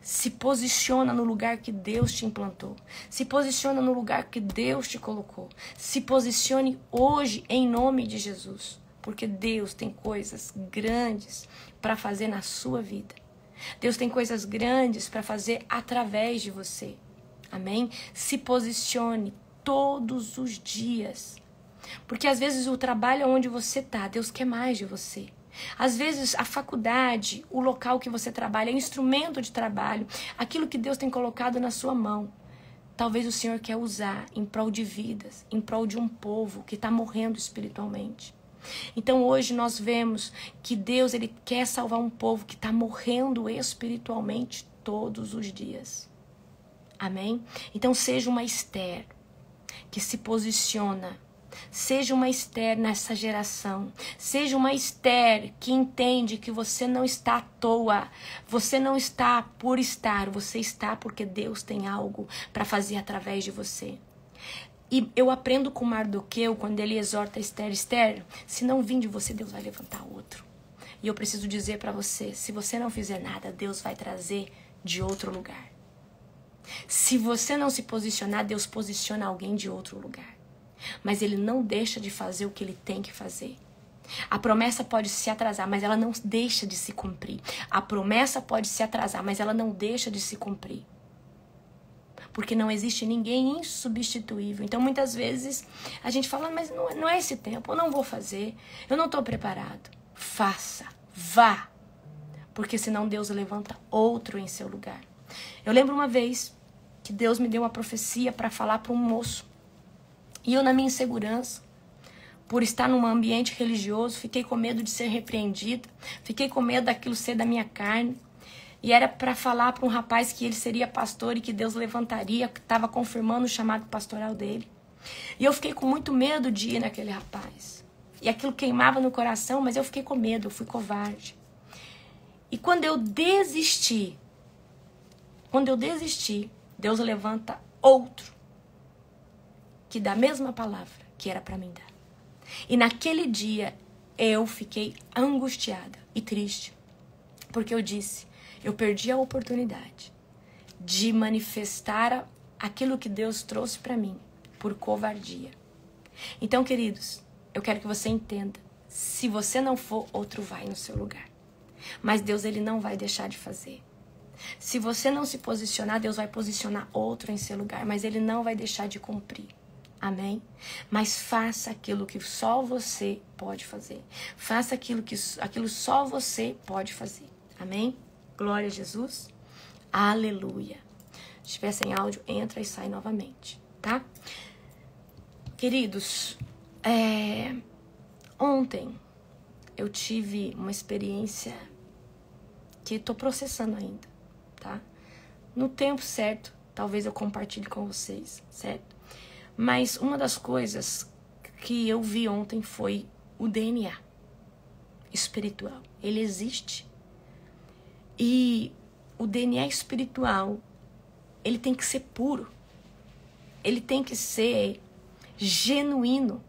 se posiciona no lugar que Deus te implantou. Se posiciona no lugar que Deus te colocou. Se posicione hoje em nome de Jesus, porque Deus tem coisas grandes para fazer na sua vida. Deus tem coisas grandes para fazer através de você. Amém? Se posicione todos os dias. Porque às vezes o trabalho onde você está, Deus quer mais de você. Às vezes a faculdade, o local que você trabalha, o instrumento de trabalho, aquilo que Deus tem colocado na sua mão, talvez o Senhor quer usar em prol de vidas, em prol de um povo que está morrendo espiritualmente. Então hoje nós vemos que Deus, ele quer salvar um povo que está morrendo espiritualmente todos os dias. Amém? Então seja uma Esther que se posiciona. Seja uma Esther nessa geração. Seja uma Esther que entende que você não está à toa. Você não está por estar. Você está porque Deus tem algo para fazer através de você. E eu aprendo com Mardoqueu, quando ele exorta Esther, Esther, se não vir de você, Deus vai levantar outro. E eu preciso dizer para você, se você não fizer nada, Deus vai trazer de outro lugar. Se você não se posicionar, Deus posiciona alguém de outro lugar. Mas ele não deixa de fazer o que ele tem que fazer. A promessa pode se atrasar, mas ela não deixa de se cumprir. A promessa pode se atrasar, mas ela não deixa de se cumprir. Porque não existe ninguém insubstituível. Então, muitas vezes, a gente fala, mas não é esse tempo, eu não vou fazer, eu não estou preparado. Faça, vá. Porque senão Deus levanta outro em seu lugar. Eu lembro uma vez que Deus me deu uma profecia para falar para um moço. E eu, na minha insegurança, por estar num ambiente religioso, fiquei com medo de ser repreendida, fiquei com medo daquilo ser da minha carne. E era para falar para um rapaz que ele seria pastor e que Deus levantaria, que estava confirmando o chamado pastoral dele. E eu fiquei com muito medo de ir naquele rapaz. E aquilo queimava no coração, mas eu fiquei com medo, eu fui covarde. E quando eu desisti, Deus levanta outro que dá a mesma palavra que era para mim dar. E naquele dia eu fiquei angustiada e triste, porque eu disse, eu perdi a oportunidade de manifestar aquilo que Deus trouxe para mim por covardia. Então, queridos, eu quero que você entenda, se você não for, outro vai no seu lugar. Mas Deus, ele não vai deixar de fazer. Se você não se posicionar, Deus vai posicionar outro em seu lugar, mas ele não vai deixar de cumprir. Amém? Mas faça aquilo que só você pode fazer. Faça aquilo só você pode fazer. Amém? Glória a Jesus. Aleluia. Se estiver sem áudio, entra e sai novamente, tá? Queridos, ontem eu tive uma experiência que estou processando ainda, tá? No tempo certo, talvez eu compartilhe com vocês, certo? Mas uma das coisas que eu vi ontem foi o DNA espiritual. Ele existe. E o DNA espiritual, ele tem que ser puro. Ele tem que ser genuíno.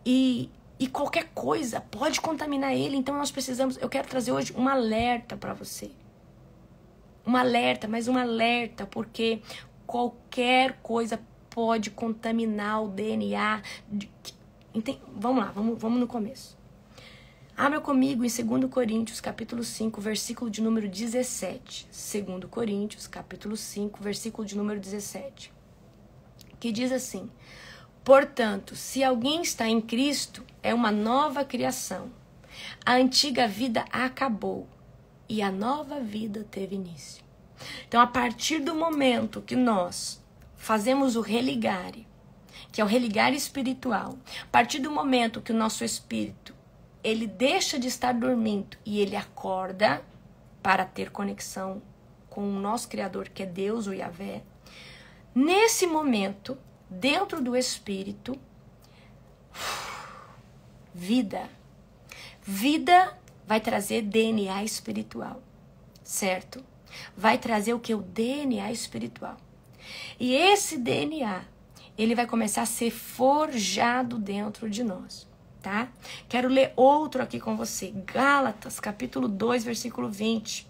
E qualquer coisa pode contaminar ele. Então nós precisamos... Eu quero trazer hoje um alerta para você. Um alerta, mas um alerta, porque... qualquer coisa pode contaminar o DNA. Vamos lá, vamos no começo. Abra comigo em 2 Coríntios, capítulo 5, versículo de número 17. 2 Coríntios, capítulo 5, versículo de número 17. Que diz assim: portanto, se alguém está em Cristo, é uma nova criação. A antiga vida acabou e a nova vida teve início. Então, a partir do momento que nós fazemos o religare, que é o religare espiritual, a partir do momento que o nosso espírito, ele deixa de estar dormindo e ele acorda para ter conexão com o nosso Criador, que é Deus, o Yahvé, nesse momento, dentro do espírito, vida vai trazer DNA espiritual, certo? Vai trazer o que? O DNA espiritual. E esse DNA, ele vai começar a ser forjado dentro de nós, tá? Quero ler outro aqui com você. Gálatas, capítulo 2, versículo 20.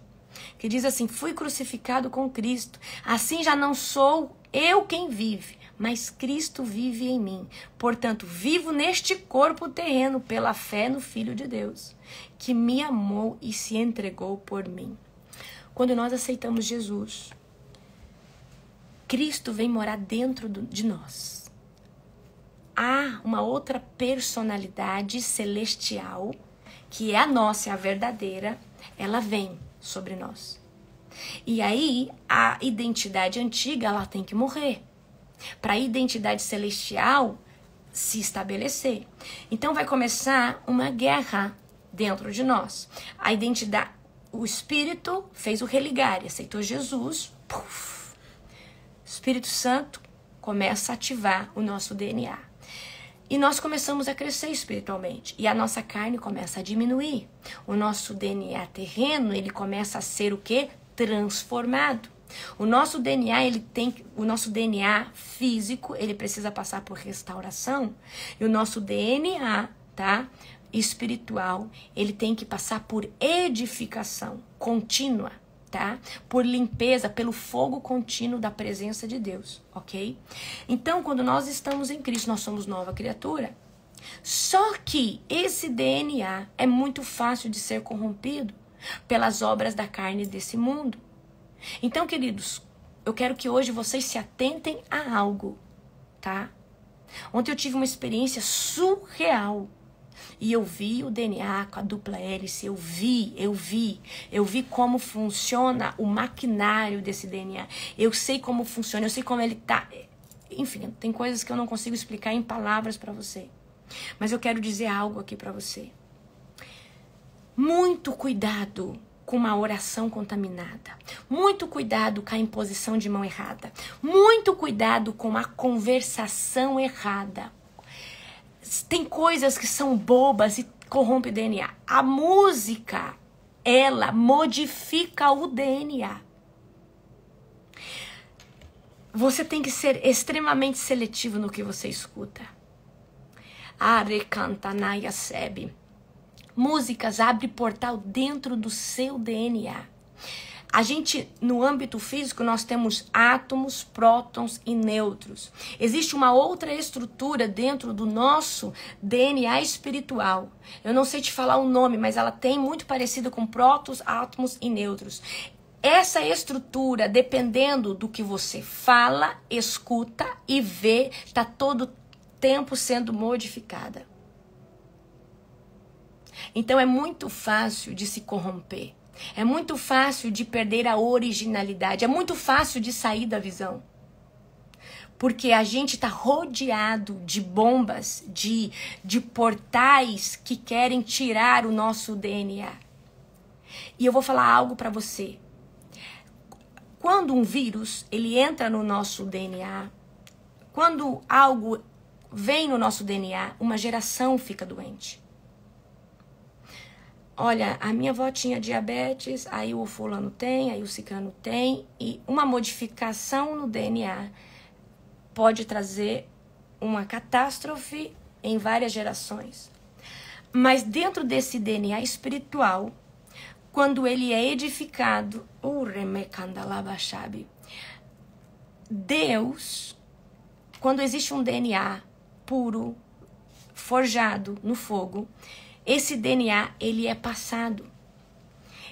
Que diz assim: fui crucificado com Cristo. Assim já não sou eu quem vive, mas Cristo vive em mim. Portanto, vivo neste corpo terreno pela fé no Filho de Deus, que me amou e se entregou por mim. Quando nós aceitamos Jesus, Cristo vem morar dentro de nós. Há uma outra personalidade celestial, que é a nossa, é a verdadeira, ela vem sobre nós. E aí, a identidade antiga, ela tem que morrer. Para a identidade celestial se estabelecer. Então vai começar uma guerra dentro de nós. A identidade, o Espírito fez o religar, aceitou Jesus, puf, Espírito Santo começa a ativar o nosso DNA. E nós começamos a crescer espiritualmente. E a nossa carne começa a diminuir. O nosso DNA terreno, ele começa a ser o quê? Transformado. O nosso DNA, o nosso DNA físico, ele precisa passar por restauração. E o nosso DNA, tá? Espiritual, ele tem que passar por edificação contínua, tá? Por limpeza, pelo fogo contínuo da presença de Deus, ok? Então, quando nós estamos em Cristo, nós somos nova criatura. Só que esse DNA é muito fácil de ser corrompido pelas obras da carne desse mundo. Então, queridos, eu quero que hoje vocês se atentem a algo, tá? Ontem eu tive uma experiência surreal. E eu vi o DNA com a dupla hélice, eu vi como funciona o maquinário desse DNA. Eu sei como funciona, eu sei como ele tá. Enfim, tem coisas que eu não consigo explicar em palavras para você. Mas eu quero dizer algo aqui para você. Muito cuidado com uma oração contaminada. Muito cuidado com a imposição de mão errada. Muito cuidado com a conversação errada. Tem coisas que são bobas e corrompem o DNA. A música, ela modifica o DNA. Você tem que ser extremamente seletivo no que você escuta. Arecantanaya sebe. Músicas abrem portal dentro do seu DNA. A gente, no âmbito físico, nós temos átomos, prótons e nêutrons. Existe uma outra estrutura dentro do nosso DNA espiritual. Eu não sei te falar o nome, mas ela tem muito parecido com prótons, átomos e nêutrons. Essa estrutura, dependendo do que você fala, escuta e vê, está todo tempo sendo modificada. Então é muito fácil de se corromper. É muito fácil de perder a originalidade. É muito fácil de sair da visão. Porque a gente está rodeado de bombas, de portais que querem tirar o nosso DNA. E eu vou falar algo para você. Quando um vírus ele entra no nosso DNA, quando algo vem no nosso DNA, uma geração fica doente. Olha, a minha avó tinha diabetes, aí o fulano tem, aí o ciclano tem, e uma modificação no DNA pode trazer uma catástrofe em várias gerações. Mas dentro desse DNA espiritual, quando ele é edificado, Deus, quando existe um DNA puro, forjado no fogo, esse DNA, ele é passado.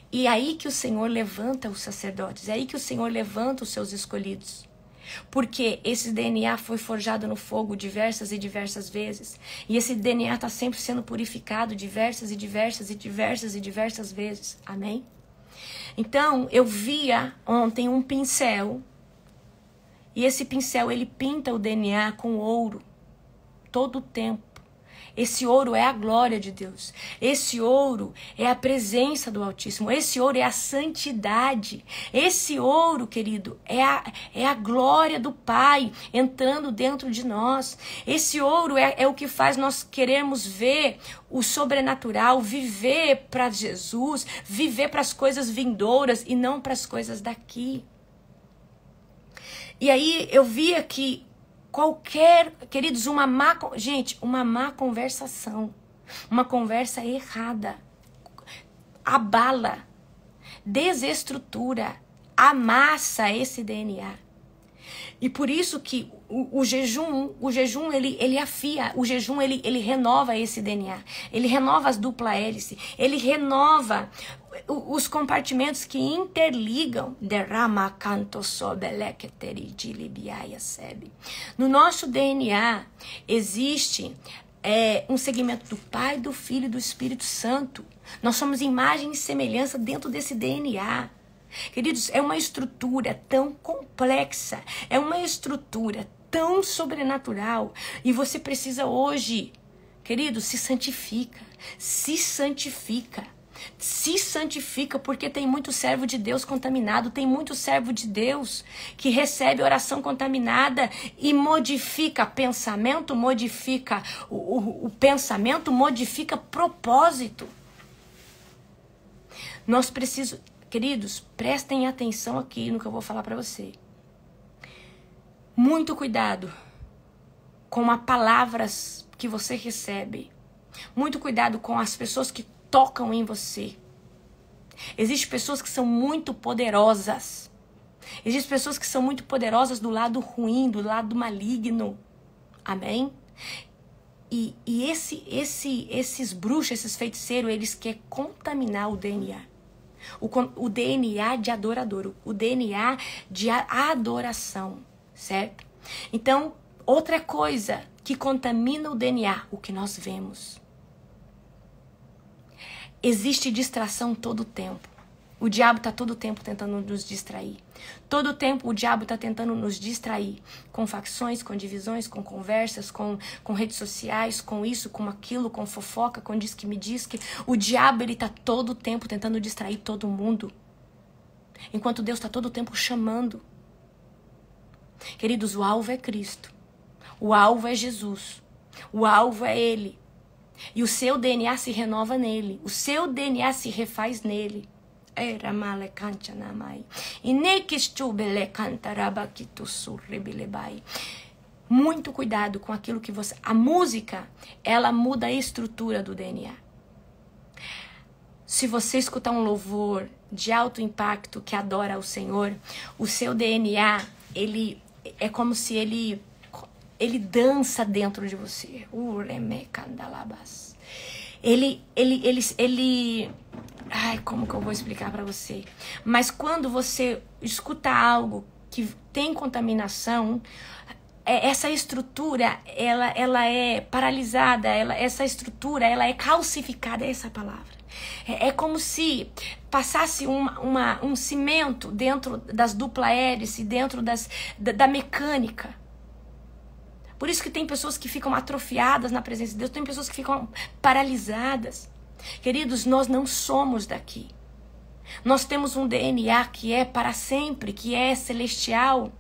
E é aí que o Senhor levanta os sacerdotes. É aí que o Senhor levanta os seus escolhidos. Porque esse DNA foi forjado no fogo diversas e diversas vezes. E esse DNA está sempre sendo purificado diversas e diversas e diversas e diversas vezes. Amém? Então, eu via ontem um pincel. E esse pincel, ele pinta o DNA com ouro. Todo o tempo. Esse ouro é a glória de Deus. Esse ouro é a presença do Altíssimo. Esse ouro é a santidade. Esse ouro, querido, é a glória do Pai entrando dentro de nós. Esse ouro é o que faz nós querermos ver o sobrenatural, viver para Jesus, viver para as coisas vindouras e não para as coisas daqui. E aí eu via que queridos, uma má conversação, uma conversa errada, abala, desestrutura, amassa esse DNA. E por isso que o jejum ele afia, o jejum ele renova esse DNA, ele renova as dupla hélice, ele renova os compartimentos que interligam. No nosso DNA existe um segmento do Pai, do Filho e do Espírito Santo. Nós somos imagem e semelhança dentro desse DNA. Queridos, é uma estrutura tão complexa, é uma estrutura tão sobrenatural. E você precisa hoje, querido, se santifica. Se santifica. Se santifica, porque tem muito servo de Deus contaminado, tem muito servo de Deus que recebe oração contaminada e modifica pensamento, modifica o pensamento, modifica propósito. Nós precisamos, queridos, prestem atenção aqui no que eu vou falar para você. Muito cuidado com as palavras que você recebe. Muito cuidado com as pessoas que tocam em você. Existem pessoas que são muito poderosas. Existem pessoas que são muito poderosas do lado ruim, do lado maligno. Amém? E esses bruxos, esses feiticeiros, eles querem contaminar o DNA. O DNA de adorador, o DNA de adoração, certo? Então, outra coisa que contamina o DNA, o que nós vemos. Existe distração todo o tempo. O diabo está todo o tempo tentando nos distrair. Todo o tempo o diabo está tentando nos distrair. Com facções, com divisões, com conversas, com redes sociais, com isso, com aquilo, com fofoca, com diz que me diz que. O diabo está todo o tempo tentando distrair todo mundo. Enquanto Deus está todo o tempo chamando. Queridos, o alvo é Cristo. O alvo é Jesus. O alvo é Ele. E o seu DNA se renova nele. O seu DNA se refaz nele. Muito cuidado com aquilo que você... A música, ela muda a estrutura do DNA. Se você escutar um louvor de alto impacto que adora o Senhor, o seu DNA, ele é como se ele dança dentro de você. Ai, como que eu vou explicar para você? Mas quando você escuta algo que tem contaminação, essa estrutura, ela é paralisada, essa estrutura, ela é calcificada, essa palavra. É como se passasse um cimento dentro das dupla hélice, dentro da mecânica. Por isso que tem pessoas que ficam atrofiadas na presença de Deus, tem pessoas que ficam paralisadas. Queridos, nós não somos daqui. Nós temos um DNA que é para sempre, que é celestial.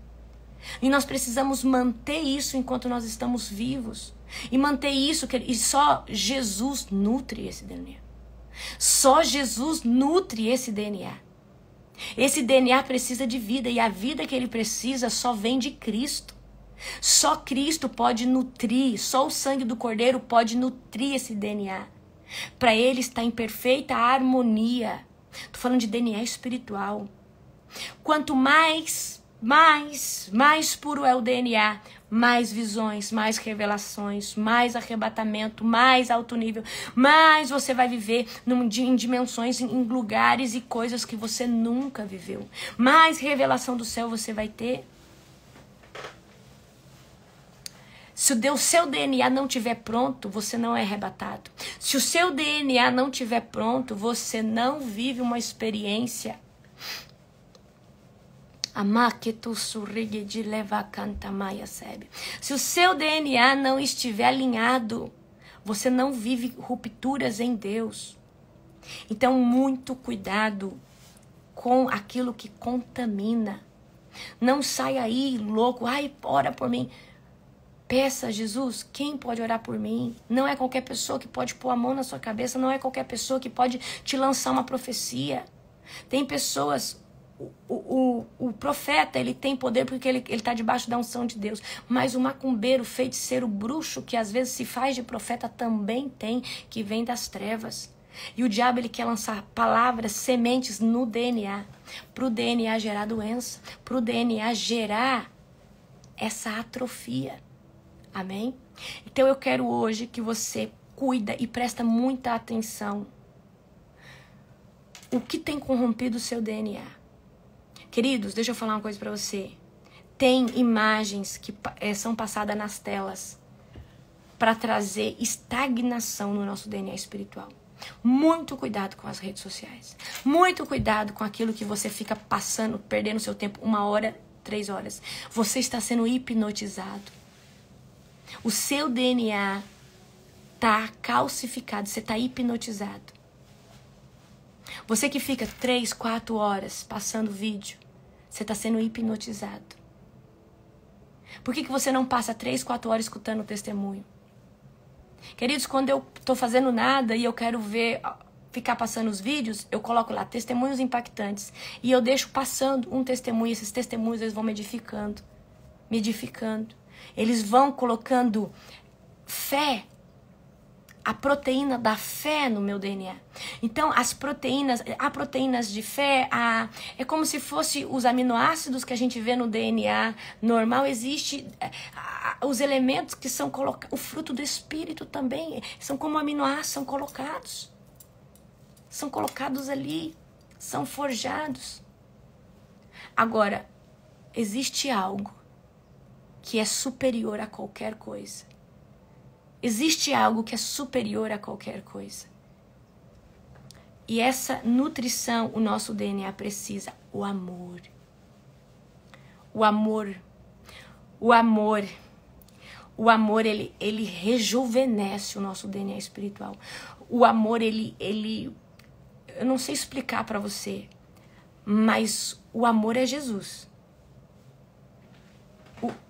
E nós precisamos manter isso enquanto nós estamos vivos. E manter isso, e só Jesus nutre esse DNA. Só Jesus nutre esse DNA. Esse DNA precisa de vida, e a vida que ele precisa só vem de Cristo. Só Cristo pode nutrir, só o sangue do Cordeiro pode nutrir esse DNA. Para ele estar em perfeita harmonia. Tô falando de DNA espiritual. Quanto mais puro é o DNA, mais visões, mais revelações, mais arrebatamento, mais alto nível, mais você vai viver em dimensões, em lugares e coisas que você nunca viveu. Mais revelação do céu você vai ter. Se o seu DNA não estiver pronto, você não é arrebatado. Se o seu DNA não estiver pronto, você não vive uma experiência. Se o seu DNA não estiver alinhado, você não vive rupturas em Deus. Então, muito cuidado com aquilo que contamina. Não saia aí louco, ai, ora por mim. Peça a Jesus, quem pode orar por mim? Não é qualquer pessoa que pode pôr a mão na sua cabeça, não é qualquer pessoa que pode te lançar uma profecia. Tem pessoas, o profeta, ele tem poder porque ele está debaixo da unção de Deus. Mas o macumbeiro, feiticeiro, bruxo, que às vezes se faz de profeta, também tem, que vem das trevas. E o diabo, ele quer lançar palavras, sementes no DNA, para o DNA gerar doença, para o DNA gerar essa atrofia. Amém? Então eu quero hoje que você cuida e presta muita atenção. O que tem corrompido o seu DNA? Queridos, deixa eu falar uma coisa para você. Tem imagens que são passadas nas telas para trazer estagnação no nosso DNA espiritual. Muito cuidado com as redes sociais. Muito cuidado com aquilo que você fica passando, perdendo seu tempo 1 hora 3 horas. Você está sendo hipnotizado. O seu DNA está calcificado, você está hipnotizado. Você que fica 3, 4 horas passando vídeo, você está sendo hipnotizado. Por que você não passa 3, 4 horas escutando o testemunho? Queridos, quando eu estou fazendo nada e eu quero ficar passando os vídeos, eu coloco lá testemunhos impactantes. E eu deixo passando um testemunho. Esses testemunhos eles vão me edificando. Eles vão colocando fé, a proteína da fé no meu DNA. Então, há proteínas de fé, é como se fosse os aminoácidos que a gente vê no DNA normal. Existe os elementos que são colocados, o fruto do Espírito também, são como aminoácidos, são colocados ali, são forjados. Agora, existe algo que é superior a qualquer coisa. Existe algo que é superior a qualquer coisa. E essa nutrição o nosso DNA precisa. O amor. O amor. O amor. O amor, ele rejuvenesce o nosso DNA espiritual. O amor, ele eu não sei explicar para você, mas o amor é Jesus.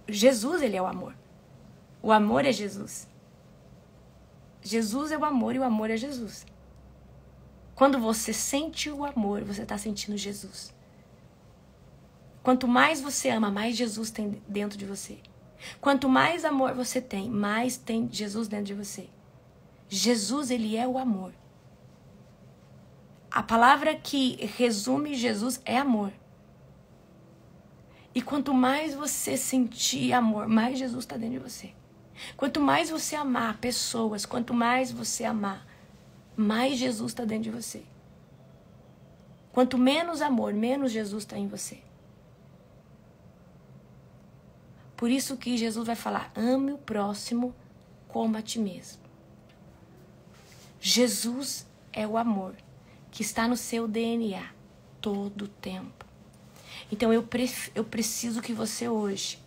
Jesus, ele é o amor. O amor é Jesus. Jesus é o amor e o amor é Jesus. Quando você sente o amor, você está sentindo Jesus. Quanto mais você ama, mais Jesus tem dentro de você. Quanto mais amor você tem, mais tem Jesus dentro de você. Jesus, ele é o amor. A palavra que resume Jesus é amor. E quanto mais você sentir amor, mais Jesus está dentro de você. Quanto mais você amar pessoas, quanto mais você amar, mais Jesus está dentro de você. Quanto menos amor, menos Jesus está em você. Por isso que Jesus vai falar, ame o próximo como a ti mesmo. Jesus é o amor que está no seu DNA todo o tempo. Então eu preciso que você hoje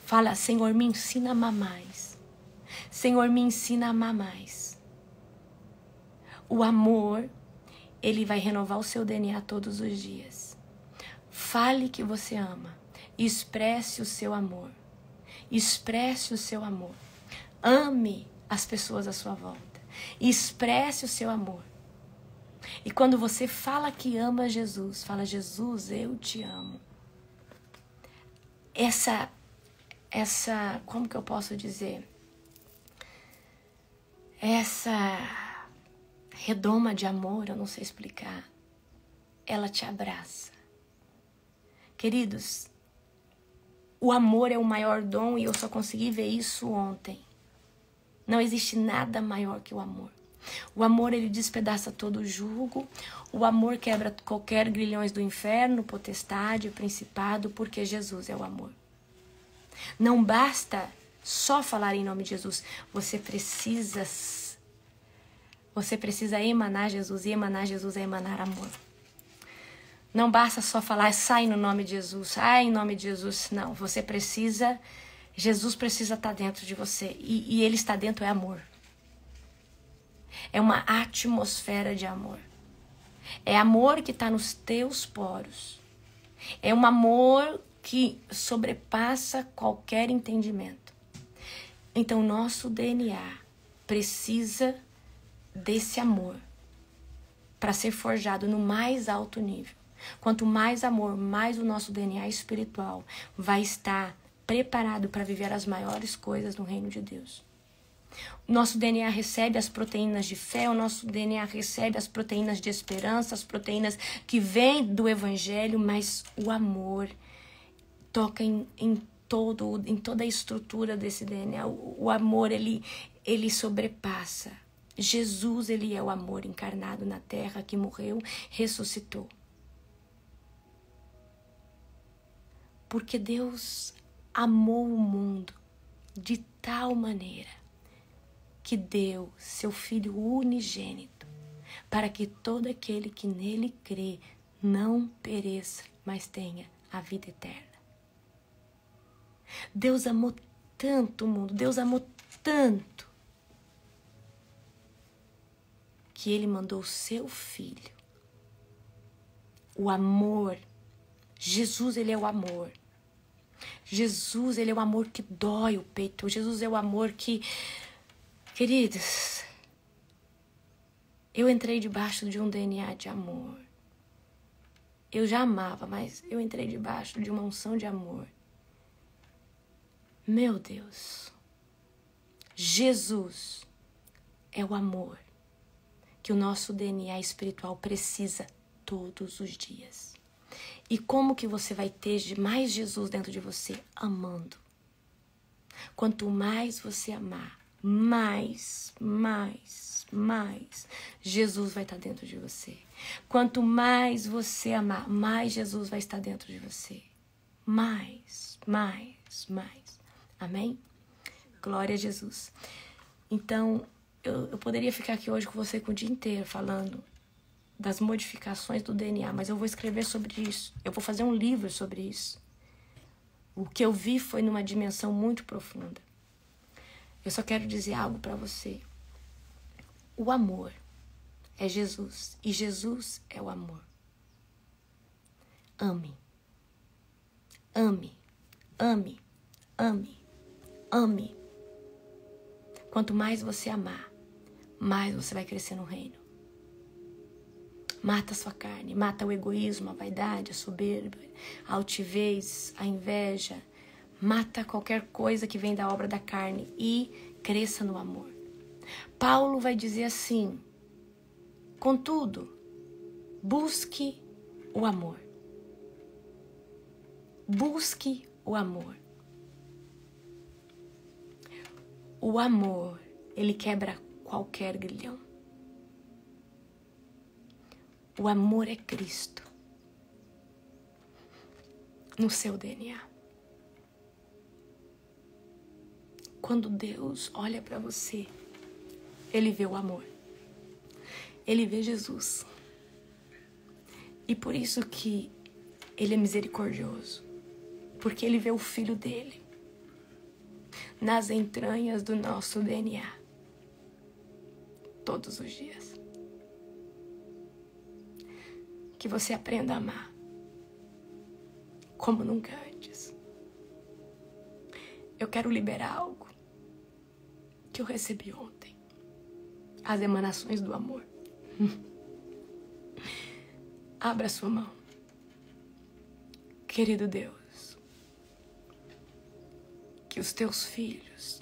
fala, Senhor, me ensina a amar mais. Senhor, me ensina a amar mais. O amor, ele vai renovar o seu DNA todos os dias. Fale que você ama. Expresse o seu amor. Expresse o seu amor. Ame as pessoas à sua volta. Expresse o seu amor. E quando você fala que ama Jesus, fala, Jesus, eu te amo. Como que eu posso dizer? Essa redoma de amor, eu não sei explicar, ela te abraça. Queridos, o amor é o maior dom e eu só consegui ver isso ontem. Não existe nada maior que o amor. O amor, ele despedaça todo o jugo. O amor quebra qualquer grilhões do inferno, potestade, principado, porque Jesus é o amor. Não basta só falar em nome de Jesus. Você precisa emanar Jesus. E emanar Jesus é emanar amor. Não basta só falar, sai no nome de Jesus. Sai em nome de Jesus. Não, você precisa... Jesus precisa estar dentro de você. E ele está dentro, é amor. É uma atmosfera de amor. É amor que está nos teus poros. É um amor que sobrepassa qualquer entendimento. Então, nosso DNA precisa desse amor para ser forjado no mais alto nível. Quanto mais amor, mais o nosso DNA espiritual vai estar preparado para viver as maiores coisas no reino de Deus. O nosso DNA recebe as proteínas de fé, o nosso DNA recebe as proteínas de esperança, as proteínas que vêm do Evangelho, mas o amor toca em toda a estrutura desse DNA. O amor, ele sobrepassa. Jesus, ele é o amor encarnado na terra, que morreu, ressuscitou. Porque Deus amou o mundo de tal maneira que deu seu Filho unigênito, para que todo aquele que nele crê não pereça, mas tenha a vida eterna. Deus amou tanto o mundo, Deus amou tanto, que Ele mandou o seu Filho. O amor, Jesus, Ele é o amor. Jesus, Ele é o amor que dói o peito. Jesus é o amor que... Queridos, eu entrei debaixo de um DNA de amor. Eu já amava, mas eu entrei debaixo de uma unção de amor. Meu Deus, Jesus é o amor que o nosso DNA espiritual precisa todos os dias. E como que você vai ter mais Jesus dentro de você? Amando. Quanto mais você amar, mais Jesus vai estar dentro de você. Quanto mais você amar, mais Jesus vai estar dentro de você. Mais. Amém? Glória a Jesus. Então, eu poderia ficar aqui hoje com você o dia inteiro falando das modificações do DNA, mas eu vou escrever sobre isso. Eu vou fazer um livro sobre isso. O que eu vi foi numa dimensão muito profunda. Eu só quero dizer algo para você. O amor é Jesus e Jesus é o amor. Ame. Ame. Ame. Ame. Ame. Quanto mais você amar, mais você vai crescer no reino. Mata a sua carne, mata o egoísmo, a vaidade, a soberba, a altivez, a inveja. Mata qualquer coisa que vem da obra da carne e cresça no amor. Paulo vai dizer assim: contudo, busque o amor. Busque o amor. O amor, ele quebra qualquer grilhão. O amor é Cristo no seu DNA. Quando Deus olha para você, Ele vê o amor. Ele vê Jesus. E por isso que Ele é misericordioso. Porque Ele vê o Filho dele nas entranhas do nosso DNA. Todos os dias. Que você aprenda a amar como nunca antes. Eu quero liberar algo que eu recebi ontem. As emanações do amor. Abra sua mão. Querido Deus, que os teus filhos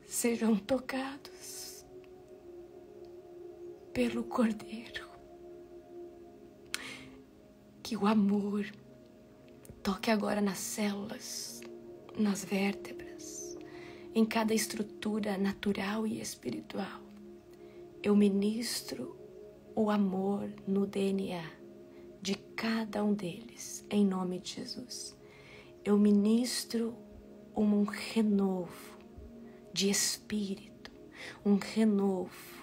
sejam tocados pelo Cordeiro. Que o amor toque agora nas células, nas vértebras, em cada estrutura natural e espiritual. Eu ministro o amor no DNA de cada um deles, em nome de Jesus. Eu ministro um renovo de espírito, um renovo.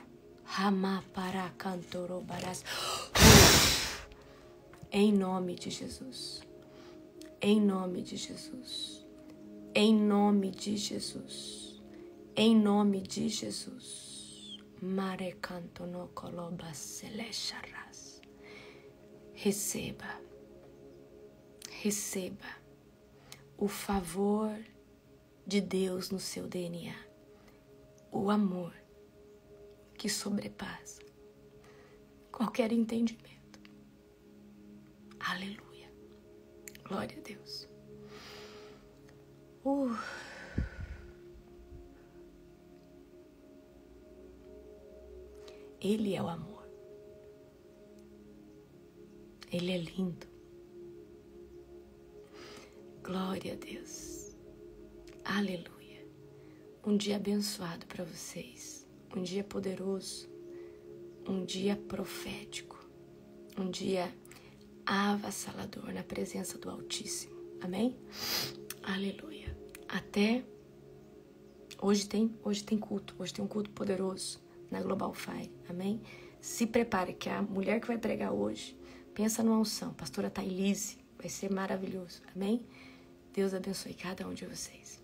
Em nome de Jesus. Em nome de Jesus. Em nome de Jesus. Em nome de Jesus. Receba. Receba o favor de Deus no seu DNA. O amor que sobrepassa qualquer entendimento. Aleluia. Glória a Deus. Ele é o amor. Ele é lindo. Glória a Deus. Aleluia. Um dia abençoado para vocês. Um dia poderoso. Um dia profético. Um dia avassalador na presença do Altíssimo. Amém? Aleluia. Até hoje tem culto. Hoje tem um culto poderoso na Global Fire. Amém? Se prepare que a mulher que vai pregar hoje, pensa numa unção. Pastora Thailise, vai ser maravilhoso. Amém? Deus abençoe cada um de vocês.